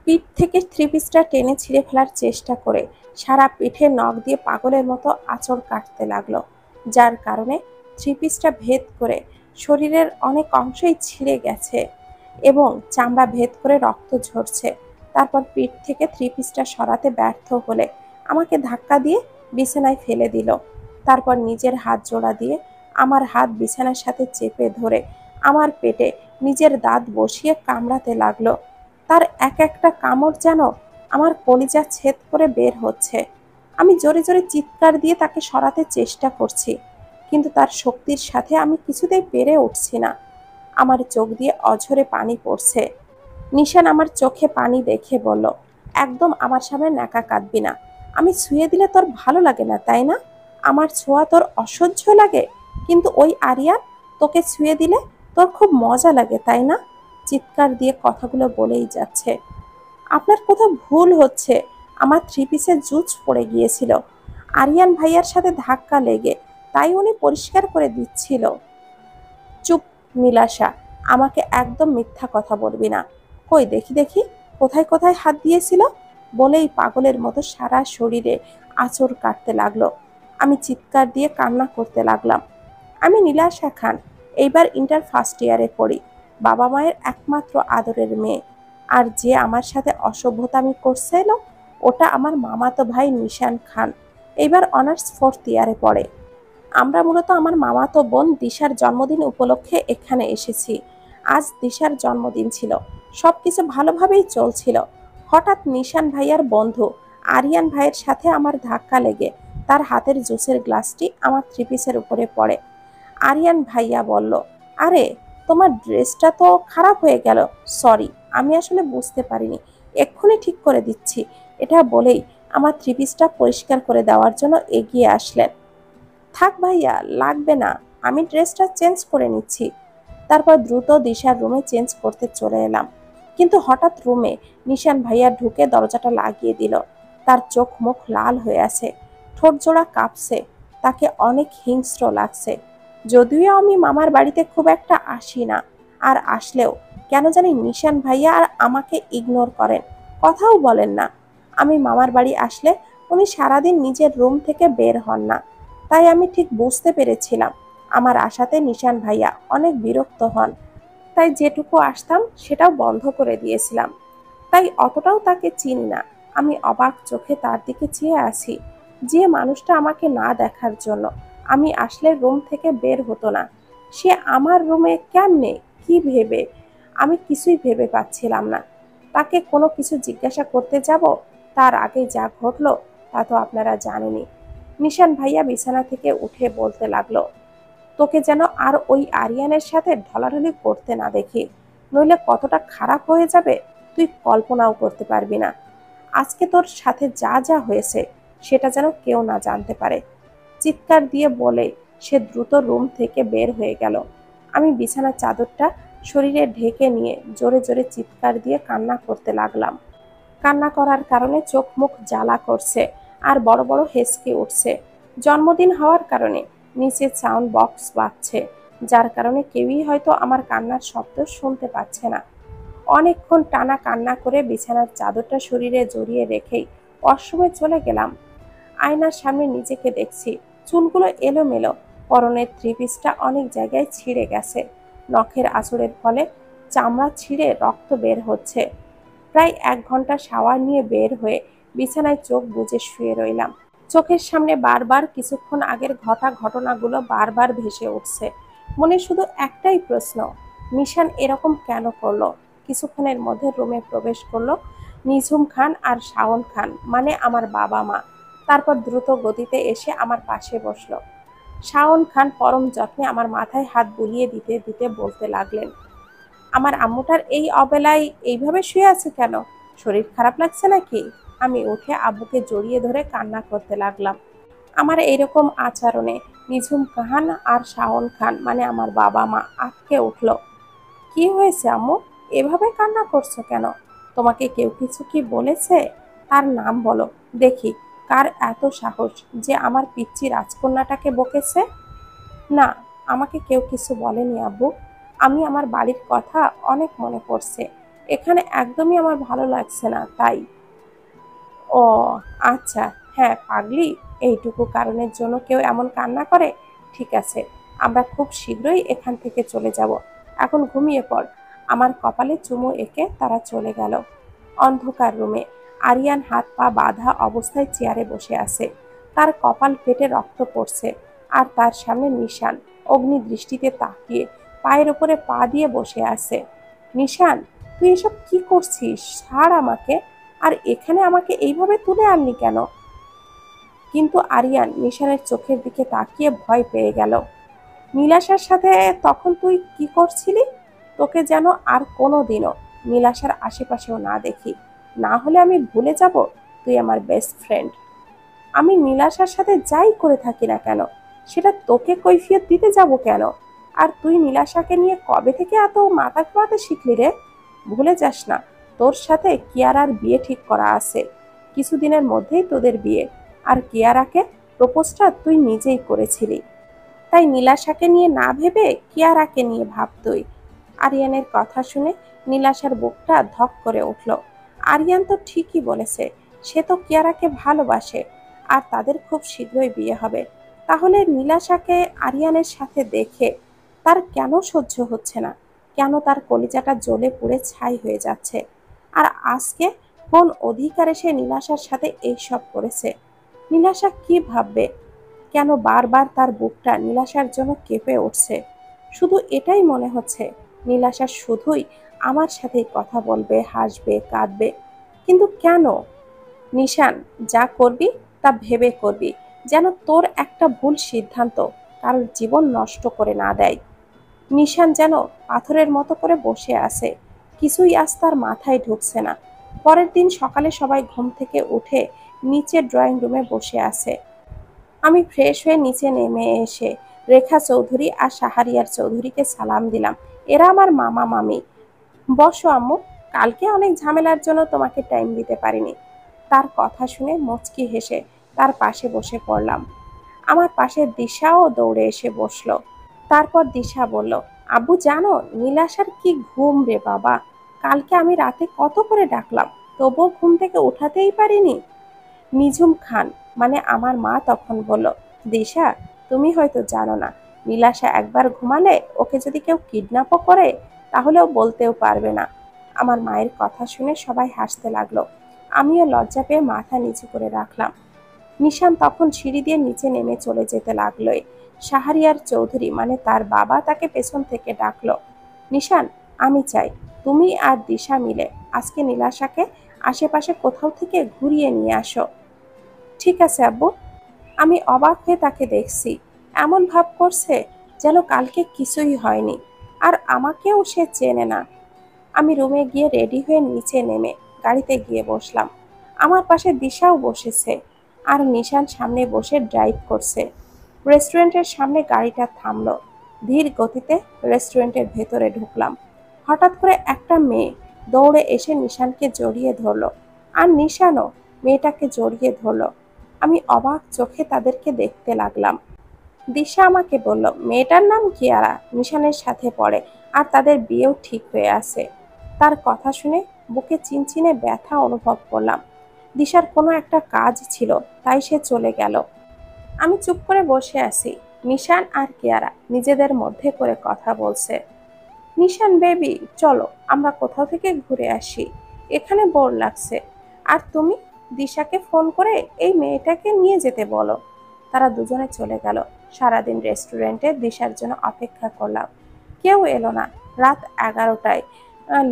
পিঠ থেকে থ্রি পিসটা টেনে ছিঁড়ে ফেলার চেষ্টা করে সারা পিঠে নখ দিয়ে পাগলের মতো আঁচড় কাটতে লাগলো, যার কারণে থ্রি পিসটা ভেদ করে শরীরের অনেক অংশই ছিঁড়ে গেছে এবং চামড়া ভেদ করে রক্ত ঝরছে। তারপর পিঠ থেকে থ্রি পিসটা সরাতে ব্যর্থ হলে আমাকে ধাক্কা দিয়ে বিছানায় ফেলে দিল। তারপর নিজের হাত জোড়া দিয়ে আমার হাত বিছানার সাথে চেপে ধরে আমার পেটে নিজের দাঁত বসিয়ে কামড়াতে লাগলো। তার এক একটা কামড় যেন আমার কলিজা ছেদ করে বের হচ্ছে। আমি জোরে জোরে চিৎকার দিয়ে তাকে সরাতে চেষ্টা করছি, কিন্তু তার শক্তির সাথে আমি কিছুতেই পেরে উঠছি না। আমার চোখ দিয়ে অঝরে পানি পড়ছে। নিশান আমার চোখে পানি দেখে বলল, একদম আমার সামনে ন্যাকা কাঁদবি না। আমি ছুঁয়ে দিলে তোর ভালো লাগে না, তাই না? আমার ছোঁয়া তোর অসহ্য লাগে, কিন্তু ওই আরিয়ান তোকে ছুঁয়ে দিলে তোর খুব মজা লাগে, তাই না? চিৎকার দিয়ে কথাগুলো বলেই যাচ্ছে। আপনার কোথাও ভুল হচ্ছে। আমার থ্রি পিসের জুচ পড়ে গিয়েছিল আরিয়ান ভাইয়ার সাথে ধাক্কা লেগে, তাই উনি পরিষ্কার করে দিচ্ছিল। চুপ নীলাশা, আমাকে একদম মিথ্যা কথা বলবি না। কই দেখি দেখি, কোথায় কোথায় হাত দিয়েছিল? বলেই পাগলের মতো সারা শরীরে আঁচড় কাটতে লাগলো। আমি চিৎকার দিয়ে কান্না করতে লাগলাম। আমি নীলাশা খান, এইবার ইন্টার ফার্স্ট ইয়ারে পড়ি, বাবা মায়ের একমাত্র আদরের মেয়ে। আর যে আমার সাথে অসভ্যতামি করছিল ওটা আমার মামাতো ভাই নিশান খান, এইবার অনার্স ফোর্থ ইয়ারে পড়ে। আমরা মূলত আমার মামাতো বোন দিশার জন্মদিন উপলক্ষে এখানে এসেছি। আজ দিশার জন্মদিন ছিল, সবকিছু ভালোভাবেই চলছিল। হঠাৎ নিশান ভাইয়ার বন্ধু আরিয়ান ভাইয়ের সাথে আমার ধাক্কা লেগে তার হাতের জুসের গ্লাসটি আমার থ্রি পিসের উপরে পড়ে। আরিয়ান ভাইয়া বলল, আরে তোমার ড্রেসটা তো খারাপ হয়ে গেল। সরি, আমি আসলে বুঝতে পারিনি, এক্ষুনি ঠিক করে দিচ্ছি। এটা বলেই আমার থ্রি পিসটা পরিষ্কার করে দেওয়ার জন্য এগিয়ে আসলেন। থাক ভাইয়া, লাগবে না, আমি ড্রেসটা চেঞ্জ করে নিচ্ছি। তারপর দ্রুত দিশার রুমে চেঞ্জ করতে চলে এলাম, কিন্তু হঠাৎ রুমে নিশান ভাইয়া ঢুকে দরজাটা লাগিয়ে দিল। তার চোখ মুখ লাল হয়ে আছে, ঠোঁট জোড়া কাঁপছে, তাকে অনেক হিংস্র লাগছে। যদিও আমি মামার বাড়িতে খুব একটা আসি না, আর আসলেও কেন জানি নিশান ভাইয়া আর আমাকে ইগনোর করেন, কথাও বলেন না। আমি মামার বাড়ি আসলে উনি সারাদিন নিজের রুম থেকে বের হন না, তাই আমি ঠিক বুঝতে পেরেছিলাম আমার আশাতে নিশান ভাইয়া অনেক বিরক্ত হন। তাই যেটুকু আসতাম সেটাও বন্ধ করে দিয়েছিলাম। তাই অতটাও তাকে চিনি না। আমি অবাক চোখে তার দিকে চেয়ে আছি, যে মানুষটা আমাকে না দেখার জন্য আমি আসলে রুম থেকে বের হতো না, সে আমার রুমে কেমনে, কি ভেবে? আমি কিছুই ভেবে পাচ্ছিলাম না। তাকে কোনো কিছু জিজ্ঞাসা করতে যাব, তার আগে যা ঘটলো তা তো আপনারা জানেনই। নিশান ভাইয়া বিছানা থেকে উঠে বলতে লাগলো, তোকে যেন আর ওই আরিয়ানের সাথে ঢলাঢলি করতে না দেখি, নইলে কতটা খারাপ হয়ে যাবে তুই কল্পনাও করতে পারবি না। আজকে তোর সাথে যা যা হয়েছে সেটা যেন কেউ না জানতে পারে। চিৎকার দিয়ে বলে সে দ্রুত রুম থেকে বের হয়ে গেল। আমি বিছানার চাদরটা শরীরে ঢেকে নিয়ে জোরে জোরে চিৎকার দিয়ে কান্না করতে লাগলাম। কান্না করার কারণে চোখ মুখ জ্বালা করছে আর বড় বড় হেঁচকি উঠছে। জন্মদিন হওয়ার কারণে নিচে সাউন্ড বক্স বাজছে, যার কারণে কেউই হয়তো আমার কান্নার শব্দ শুনতে পাচ্ছে না। অনেকক্ষণ টানা কান্না করে বিছানার চাদরটা শরীরে জড়িয়ে রেখেই ওয়াশরুমে চলে গেলাম। আয়নার সামনে নিজেকে দেখছি, চুলগুলো এলোমেলো, পরনের থ্রি পিসটা অনেক জায়গায় ছিঁড়ে গেছে, নখের আঁচড়ের ফলে চামড়া ছিঁড়ে রক্ত বের হচ্ছে। প্রায় 1 ঘন্টা শাওয়ার নিয়ে বের হয়ে বিছানায় চোখ বুজে শুয়ে রইলাম। চোখের সামনে বারবার কিছুক্ষণ আগের ঘটনাগুলো বারবার ভেসে উঠছে। মনে শুধু একটাই প্রশ্ন, নিশান এরকম কেন করলো? কিছুক্ষণের মধ্যে রুমে প্রবেশ করলো নিঝুম খান আর শাওন খান, মানে আমার বাবা মা। তারপর দ্রুত গতিতে এসে আমার পাশে বসলো। শাওন খান পরম যত্নে আমার মাথায় হাত বুলিয়ে দিতে দিতে বলতে লাগলেন, আমার আম্মুটার এই অবেলায় এইভাবে শুয়ে আছে কেন? শরীর খারাপ লাগছে নাকি? আমি উঠে আব্বুকে জড়িয়ে ধরে কান্না করতে লাগলাম। আমার এইরকম আচরণে নিঝুম খান আর শাওন খান, মানে আমার বাবা মা, আঁতকে উঠল। কি হয়েছে আম্মু, এভাবে কান্না করছো কেন? তোমাকে কেউ কিছু কি বলেছে? তার নাম বলো দেখি, কার এত সাহস যে আমার পিচ্চি রাজকন্যাটাকে বকেছে? না, আমাকে কেউ কিছু বলেনি আব্বু। আমি আমার বাড়ির কথা অনেক মনে পড়ছে, এখানে একদমই আমার ভালো লাগছে না তাই। ও আচ্ছা, হ্যাঁ পাগলি, এইটুকু কারণের জন্য কেউ এমন কান্না করে? ঠিক আছে, আমরা খুব শীঘ্রই এখান থেকে চলে যাব। এখন ঘুমিয়ে পড়। আমার কপালে চুমু এঁকে তারা চলে গেল। অন্ধকার রুমে আরিয়ান হাত পা বাঁধা অবস্থায় চেয়ারে বসে আছে। তার কপাল ফেটে রক্ত পড়ছে, আর তার সামনে নিশান অগ্নি দৃষ্টিতে তাকিয়ে পায়ের উপরে পা দিয়ে বসে আছে। নিশান, তুই এসব কি করছিস? ছাড় আমাকে। আর এখানে আমাকে এইভাবে তুলে আনলি কেন? কিন্তু আরিয়ান নিশানের চোখের দিকে তাকিয়ে ভয় পেয়ে গেল। নীলাশার সাথে তখন তুই কি করছিলি? তোকে যেন আর কোনোদিনও নীলাশার আশেপাশেও না দেখি, না হলে আমি ভুলে যাব তুই আমার বেস্ট ফ্রেন্ড। আমি নীলাশার সাথে যাই করে থাকি না কেন, সেটা তোকে কৈফিয়ত দিতে যাব কেন? আর তুই নীলাশাকে নিয়ে কবে থেকে এত মাথা ঘামাতে শিখলি রে? ভুলে যাস না, তোর সাথে কিয়ারার বিয়ে ঠিক করা আছে। কিছুদিনের মধ্যেই তোদের বিয়ে। আর কিয়ারাকে প্রপোজটা তুই নিজেই করেছিলি, তাই নীলাশাকে নিয়ে না ভেবে কিয়ারাকে নিয়ে ভাব তুই। আরিয়ানের কথা শুনে নীলাশার বুকটা ধক করে উঠল। আরিয়ান তো ঠিকই বলেছে, সে তো কিয়ারাকে ভালোবাসে, আর তাদের খুব শীঘ্রই বিয়ে হবে। তাহলে নীলাশাকে আরিয়ানের সাথে দেখে তার কেন সহ্য হচ্ছে না? কেন তার কলিজাটা জ্বলে পুড়ে ছাই হয়ে যাচ্ছে? আর আজকে কোন অধিকারে সে নীলাশার সাথে এইসব করেছে? নীলাশা কি ভাববে? কেন বারবার তার বুকটা নীলাশার জন্য কেঁপে উঠছে? শুধু এটাই মনে হচ্ছে নীলাশা শুধুই আমার সাথেই কথা বলবে, হাসবে, কাঁদবে। কিন্তু কেন? নিশান, যা করবি তা ভেবে করবি, যেন তোর একটা ভুল সিদ্ধান্ত কারোর জীবন নষ্ট করে না দেয়। নিশান যেন পাথরের মতো করে বসে আছে, কিছুই আজ তার মাথায় ঢুকছে না। পরের দিন সকালে সবাই ঘুম থেকে উঠে নিচে ড্রয়িং রুমে বসে আছে। আমি ফ্রেশ হয়ে নিচে নেমে এসে রেখা চৌধুরী আর শাহরিয়ার চৌধুরীকে সালাম দিলাম। এরা আমার মামা মামি। বসো আম্মু, কালকে অনেক ঝামেলার জন্য তোমাকে টাইম দিতে পারিনি। তার কথা শুনে মুচকি হেসে তার পাশে বসে পড়লাম। আমার পাশে দিশাও দৌড়ে এসে বসলো। তারপর দিশা বলল, আব্বু জানো নীলাশার কি ঘুম রে বাবা। কালকে আমি রাতে কত করে ডাকলাম, তবুও ঘুম থেকে উঠাতেই পারিনি। নিঝুম খান মানে আমার মা তখন বলল, দিশা, তুমি হয়তো জানো না, নীলাশা একবার ঘুমালে ওকে যদি কেউ কিডন্যাপও করে তাহলেও বলতেও পারবে না। আমার মায়ের কথা শুনে সবাই হাসতে লাগলো। আমিও লজ্জা পেয়ে মাথা নিচু করে রাখলাম। নিশান তখন সিঁড়ি দিয়ে নিচে নেমে চলে যেতে লাগলোই। শাহরিয়ার চৌধুরী মানে তার বাবা তাকে পেছন থেকে ডাকলো, নিশান, আমি চাই তুমি আর দিশা মিলে আজকে নীলাশাকে আশেপাশে কোথাও থেকে ঘুরিয়ে নিয়ে আসো। ঠিক আছে আব্বু। আমি অবাক হয়ে তাকে দেখছি, এমন ভাব করছে যেন কালকে কিছুই হয়নি, আর আমাকেও সে চেনে না। আমি রুমে গিয়ে রেডি হয়ে নিচে নেমে গাড়িতে গিয়ে বসলাম। আমার পাশে দিশাও বসেছে, আর নিশান সামনে বসে ড্রাইভ করছে। রেস্টুরেন্টের সামনে গাড়িটা থামলো। ধীর গতিতে রেস্টুরেন্টের ভেতরে ঢুকলাম। হঠাৎ করে একটা মেয়ে দৌড়ে এসে নিশানকে জড়িয়ে ধরলো, আর নিশানও মেয়েটাকে জড়িয়ে ধরলো। আমি অবাক চোখে তাদেরকে দেখতে লাগলাম। দিশা আমাকে বলল, মেয়েটার নাম কিয়ারা, নিশানের সাথে পড়ে, আর তাদের বিয়েও ঠিক হয়ে আছে। তার কথা শুনে বুকে চিনচিনে ব্যথা অনুভব করলাম। দিশার কোনো একটা কাজ ছিল, তাই সে চলে গেল। আমি চুপ করে বসে আছি। নিশান আর কিয়ারা নিজেদের মধ্যে করে কথা বলছে। নিশান বেবি, চলো আমরা কোথাও থেকে ঘুরে আসি, এখানে বোর লাগছে। আর তুমি দিশাকে ফোন করে এই মেয়েটাকে নিয়ে যেতে বলো। তারা দুজনে চলে গেল। সারাদিন রেস্টুরেন্টে দিশার জন্য অপেক্ষা করলাম, কেউ এলো না। রাত 11টায়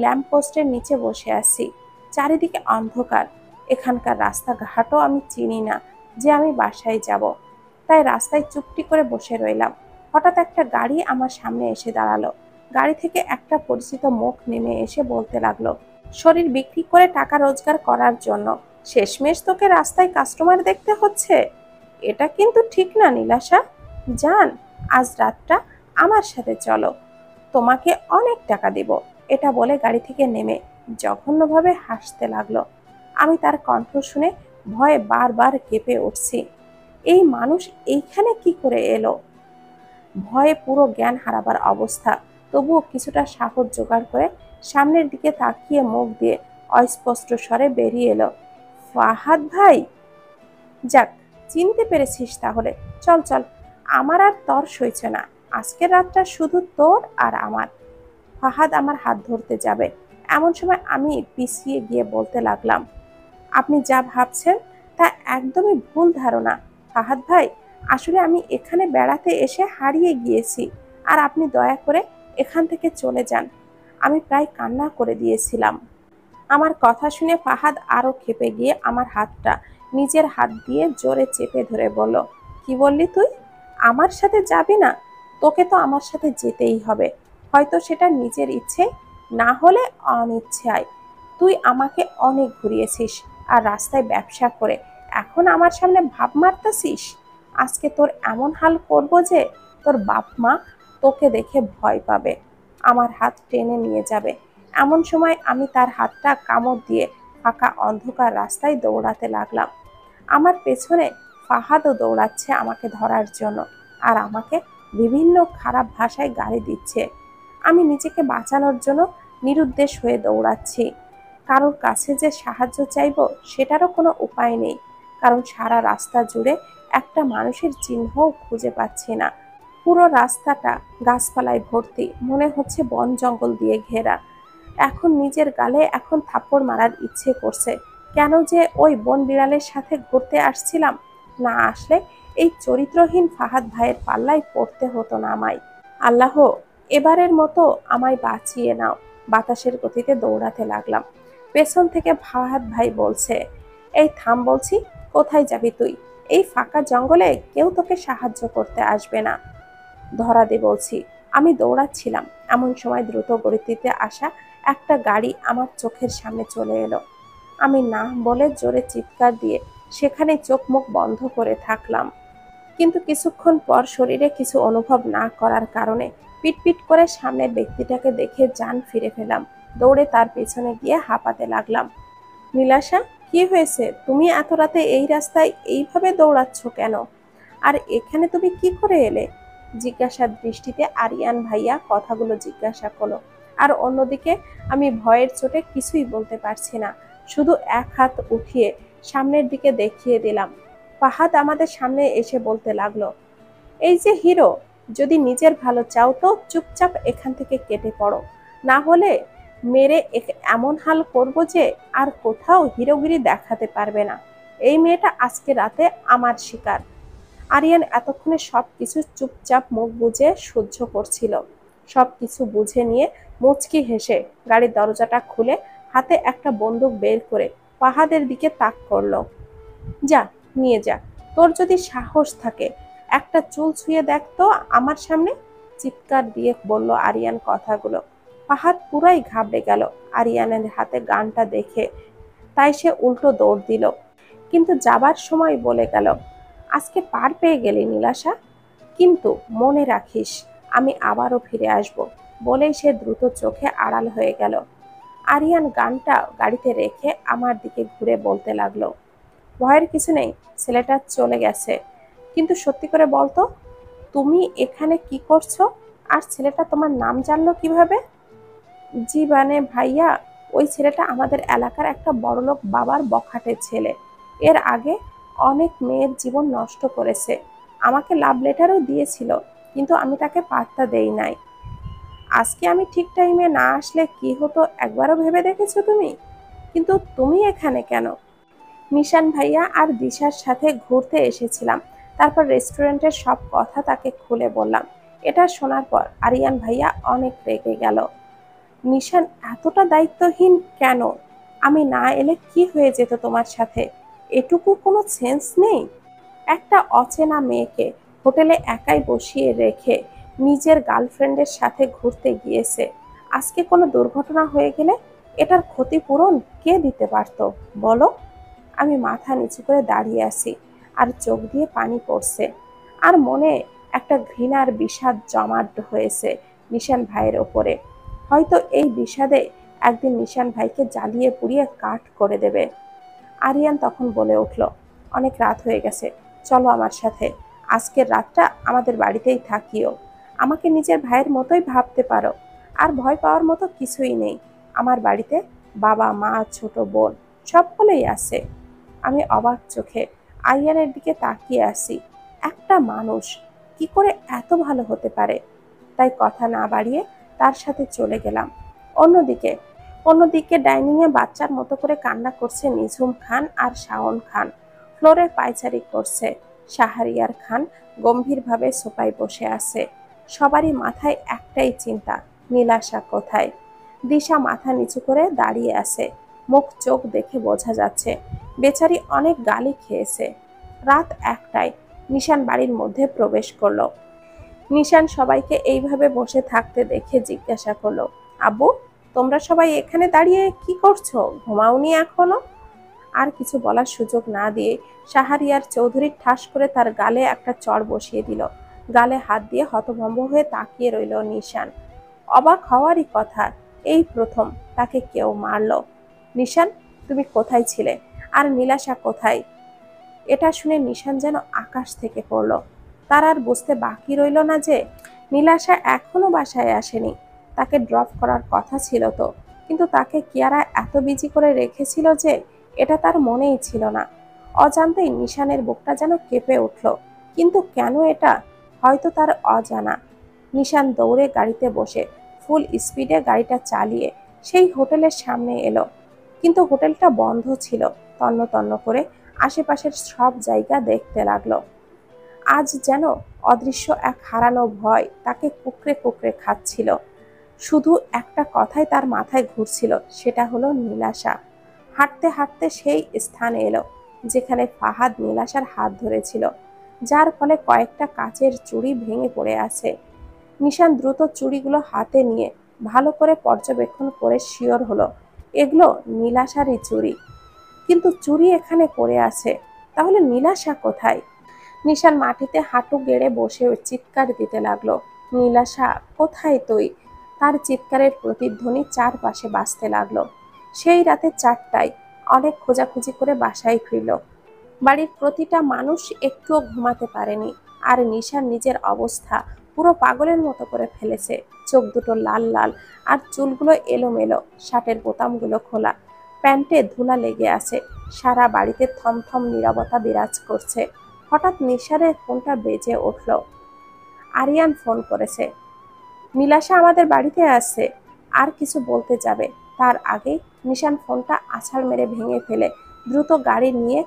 ল্যাম্পপোস্টের নিচে বসে আছি। চারিদিকে অন্ধকার। এখানকার রাস্তাঘাটও আমি চিনি না যে আমি বাসায় যাব, তাই রাস্তায় চুপটি করে বসে রইলাম। হঠাৎ একটা গাড়ি আমার সামনে এসে দাঁড়ালো। গাড়ি থেকে একটা পরিচিত মুখ নেমে এসে বলতে লাগলো, শরীর বিক্রি করে টাকা রোজগার করার জন্য শেষমেশ তোকে রাস্তায় কাস্টমার দেখতে হচ্ছে। এটা কিন্তু ঠিক না নীলাশা। জান, আজ রাতটা আমার সাথে চলো, তোমাকে অনেক টাকা দিব। এটা বলে গাড়ি থেকে নেমে জঘন্যভাবে হাসতে লাগলো। আমি তার কণ্ঠ শুনে ভয়ে বারবার কেঁপে উঠছি। এই মানুষ এইখানে কি করে এলো? ভয়ে পুরো জ্ঞান হারাবার অবস্থা। তবুও কিছুটা সাহস জোগাড় করে সামনের দিকে তাকিয়ে মুখ দিয়ে অস্পষ্ট স্বরে বেরিয়ে এলো, ফাহাদ ভাই। যাক, চিনতে পেরেছিস তাহলে। চল চল, আমার আর তর সইছে না, আজকের রাতটা শুধু তোর আর আমার। ফাহাদ আমার হাত ধরতে যাবে, এমন সময় আমি পিছিয়ে গিয়ে বলতে লাগলাম, আপনি যা ভাবছেন তা একদমই ভুল ধারণা ফাহাদ ভাই। আসলে আমি এখানে বেড়াতে এসে হারিয়ে গিয়েছি, আর আপনি দয়া করে এখান থেকে চলে যান। আমি প্রায় কান্না করে দিয়েছিলাম। আমার কথা শুনে ফাহাদ আরো ক্ষেপে গিয়ে আমার হাতটা নিজের হাত দিয়ে জোরে চেপে ধরে বলল, কি বললি তুই? আমার সাথে যাবি না? তোকে তো আমার সাথে যেতেই হবে, হয়তো সেটা নিজের ইচ্ছে, না হলে অনিচ্ছায়। তুই আমাকে অনেক ঘুরিয়েছিস, আর রাস্তায় ব্যবসা করে এখন আমার সামনে ভাব মারতেছিস। আজকে তোর এমন হাল করব যে তোর বাপ মা তোকে দেখে ভয় পাবে, আমার হাত টেনে নিয়ে যাবে। এমন সময় আমি তার হাতটা কামড় দিয়ে ফাঁকা অন্ধকার রাস্তায় দৌড়াতে লাগলাম। আমার পেছনে ফাহাদও দৌড়াচ্ছে আমাকে ধরার জন্য, আর আমাকে বিভিন্ন খারাপ ভাষায় গালি দিচ্ছে। আমি নিজেকে বাঁচানোর জন্য নিরুদ্দেশ হয়ে দৌড়াচ্ছি। কারোর কাছে যে সাহায্য চাইব সেটারও কোনো উপায় নেই, কারণ সারা রাস্তা জুড়ে একটা মানুষের চিহ্নও খুঁজে পাচ্ছি না। পুরো রাস্তাটা গাছপালায় ভর্তি, মনে হচ্ছে বন জঙ্গল দিয়ে ঘেরা। এখন নিজের গালে এখন থাপ্পড় মারার ইচ্ছে করছে। কেন যে ওই বন বিড়ালের সাথে ঘুরতে আসছিলাম, না আসলে এই চরিত্রহীন ফাহাদ ভাইয়ের পাল্লায় পড়তে হতো না আমায়। আল্লাহ, এবারের মতো আমায় বাঁচিয়ে নাও। বাতাসের গতিতে দৌড়াতে লাগলাম। পেছন থেকে ফাহাদ ভাই বলছে, এই থাম বলছি, কোথায় যাবি তুই? এই ফাঁকা জঙ্গলে কেউ তোকে সাহায্য করতে আসবে না, ধরা দে বলছি। আমি দৌড়াচ্ছিলাম, এমন সময় দ্রুত গতিতে আসা একটা গাড়ি আমার চোখের সামনে চলে এলো। আমি না বলে জোরে চিৎকার দিয়ে সেখানে চোখ মুখ বন্ধ করে থাকলাম। কিন্তু কিছুক্ষণ পর শরীরে কিছু অনুভব না করার কারণে পিটপিট করে সামনের ব্যক্তিটাকে দেখে জান ফিরে পেলাম। দৌড়ে তার পেছনে গিয়ে হাঁপাতে লাগলাম। নীলাশা, কি হয়েছে? তুমি এত রাতে এই রাস্তায় এইভাবে দৌড়াচ্ছ কেন? আর এখানে তুমি কি করে এলে? জিজ্ঞাসার দৃষ্টিতে আরিয়ান ভাইয়া কথাগুলো জিজ্ঞাসা করলো। আর অন্যদিকে আমি ভয়ের চোটে কিছুই বলতে পারছি না, শুধু এক হাত উঠিয়ে সামনের দিকে দেখিয়ে দিলাম। ফাহাদ আমাদের সামনে এসে বলতে লাগলো, এই যে হিরো, যদি নিজের ভালো চাও তো চুপচাপ এখান থেকে কেটে পড়ো, না হলে মেরে এমন হাল করব যে আর কোথাও হিরোগিরি দেখাতে পারবে না। এই মেয়েটা আজকে রাতে আমার শিকার। আরিয়ান এতক্ষণে সবকিছু চুপচাপ মুখ বুজে সহ্য করছিল। সবকিছু বুঝে নিয়ে মুচকি হেসে গাড়ির দরজাটা খুলে হাতে একটা বন্দুক বের করে ফাহাদের দিকে তাক করলো। যা, নিয়ে যা, তোর যদি সাহস থাকে একটা চুল ছুঁয়ে দেখ তো আমার সামনে, চিৎকার দিয়ে বলল আরিয়ান কথাগুলো। ফাহাদ পুরাই ঘাবড়ে গেল আরিয়ানের হাতে গানটা দেখে, তাই সে উল্টো দৌড় দিল, কিন্তু যাবার সময় বলে গেল, আজকে পার পেয়ে গেলি নীলাশা, কিন্তু মনে রাখিস আমি আবারও ফিরে আসব। বলেই সে দ্রুত চোখে আড়াল হয়ে গেল। আরিয়ান গানটা গাড়িতে রেখে আমার দিকে ঘুরে বলতে লাগলো, ভয়ের কিছু নেই, ছেলেটা চলে গেছে। কিন্তু সত্যি করে বলতো, তুমি এখানে কি করছো? আর ছেলেটা তোমার নাম জানলো কিভাবে? জি মানে ভাইয়া, ওই ছেলেটা আমাদের এলাকার একটা বড়লোক বাবার বখাটে ছেলে। এর আগে অনেক মেয়ের জীবন নষ্ট করেছে। আমাকে লাভ লেটারও দিয়েছিল, কিন্তু আমি তাকে পাত্তা দেই নাই। আজকে আমি ঠিক টাইমে না আসলে কি হতো একবারও ভেবে দেখেছো তুমি? কিন্তু তুমি এখানে কেন? নিশান ভাইয়া আর দিশার সাথে ঘুরতে এসেছিলাম, তারপর রেস্টুরেন্টের সব কথা তাকে খুলে বললাম। এটা শোনার পর আরিয়ান ভাইয়া অনেক রেগে গেল। নিশান এতটা দায়িত্বহীন কেন? আমি না এলে কি হয়ে যেত তোমার সাথে? এটুকু কোনো সেন্স নেই? একটা অচেনা মেয়েকে হোটেলে একাই বসিয়ে রেখে নিজের গার্লফ্রেন্ডের সাথে ঘুরতে গিয়েছে। আজকে কোনো দুর্ঘটনা হয়ে গেলে এটার ক্ষতিপূরণ কে দিতে পারতো বলো? আমি মাথা নিচু করে দাঁড়িয়ে আছি, আর চোখ দিয়ে পানি পড়ছে, আর মনে একটা ঘৃণার বিষাদ জমাট হয়েছে নিশান ভাইয়ের ওপরে। হয়তো এই বিষাদে একদিন নিশান ভাইকে জ্বালিয়ে পুড়িয়ে কাঠ করে দেবে। আরিয়ান তখন বলে উঠল, অনেক রাত হয়ে গেছে, চলো আমার সাথে। আজকের রাতটা আমাদের বাড়িতেই থাকিও। আমাকে নিজের ভাইয়ের মতোই ভাবতে পারো, আর ভয় পাওয়ার মতো কিছুই নেই। আমার বাড়িতে বাবা মা ছোট বোন সকলেই আছে। আমি অবাক চোখে আরিয়ানের দিকে তাকিয়ে আছি। একটা মানুষ কি করে এত ভালো হতে পারে? তাই কথা না বাড়িয়ে তার সাথে চলে গেলাম। অন্যদিকে অন্যদিকে ডাইনিংয়ে বাচ্চার মতো করে কান্না করছে নিঝুম খান আর শাওন খান। ফ্লোরে পায়চারি করছে। শাহরিয়ার খান গম্ভীরভাবে সোফায় বসে আছে। সবারই মাথায় একটাই চিন্তা, নীলাশা কোথায়? দিশা মাথা নিচু করে দাঁড়িয়ে আছে। মুখ চোখ দেখে বোঝা যাচ্ছে বেচারি অনেক গালি খেয়েছে। রাত 1টায় নিশান বাড়ির মধ্যে প্রবেশ করলো। নিশান সবাইকে এইভাবে বসে থাকতে দেখে জিজ্ঞাসা করলো, আব্বু, তোমরা সবাই এখানে দাঁড়িয়ে কি করছো? ঘুমাওনি এখনো? আর কিছু বলার সুযোগ না দিয়ে শাহরিয়ার চৌধুরী ঠাস করে তার গালে একটা চড় বসিয়ে দিল। গালে হাত দিয়ে হতভম্ব হয়ে তাকিয়ে রইল নিশান। অবাক হওয়ারই কথা, এই প্রথম তাকে কেউ মারল। নিশান, তুমি কোথায় ছিলে? আর নীলাশা কোথায়? এটা শুনে নিশান যেন আকাশ থেকে পড়ল। তার আর বুঝতে বাকি রইল না যে নীলাশা এখনো বাসায় আসেনি। তাকে ড্রপ করার কথা ছিল তো, কিন্তু তাকে কিয়ারা এত বিজি করে রেখেছিল যে এটা তার মনেই ছিল না। অজান্তেই নিশানের বুকটা যেন কেঁপে উঠল। কিন্তু কেন এটা? হয়তো তার অজানা। নিশান দৌড়ে গাড়িতে বসে ফুল স্পিডে গাড়িটা চালিয়ে সেই হোটেলের সামনে এলো। কিন্তু হোটেলটা বন্ধ ছিল। তন্ন তন্ন করে আশেপাশের সব জায়গা দেখতে লাগলো। আজ যেন অদৃশ্য এক হারানো ভয় তাকে কুকড়ে কুকড়ে খাচ্ছিল। শুধু একটা কথাই তার মাথায় ঘুরছিল, সেটা হলো নীলাশা। হাঁটতে হাঁটতে সেই স্থানে এলো যেখানে ফাহাদ নীলাশার হাত ধরেছিল, যার ফলে কয়েকটা কাচের চুড়ি ভেঙে পড়ে আছে। নিশান দ্রুত চুড়িগুলো হাতে নিয়ে ভালো করে পর্যবেক্ষণ করে শিওর হলো এগুলো নীলাশারই চুড়ি। কিন্তু চুড়ি এখানে পড়ে আছে, তাহলে নীলাশা কোথায়? নিশান মাটিতে হাঁটু গেড়ে বসে চিৎকার দিতে লাগলো, নীলাশা কোথায় তুই? তার চিৎকারের প্রতিধ্বনি চারপাশে বাজতে লাগলো। সেই রাতে 4টায় অনেক খোঁজাখুঁজি করে বাসায় ফিরল। বাড়ির প্রতিটা মানুষ একটুও ঘুমাতে পারেনি। আর নিশান নিজের অবস্থা পুরো পাগলের মতো করে ফেলেছে। চোখ দুটো লাল লাল, আর চুলগুলো এলোমেলো, শার্টের বোতামগুলো খোলা, প্যান্টে ধুলা লেগে আছে। সারা বাড়িতে থমথম নীরবতা বিরাজ করছে। হঠাৎ নিশানের ফোনটা বেজে উঠল। আরিয়ান ফোন করেছে। নীলাশা আমাদের বাড়িতে আসছে। আর কিছু বলতে যাবে তার আগেই নিশান ফোনটা আছাড় মেরে ভেঙে ফেলে দ্রুত গাড়ি নিয়ে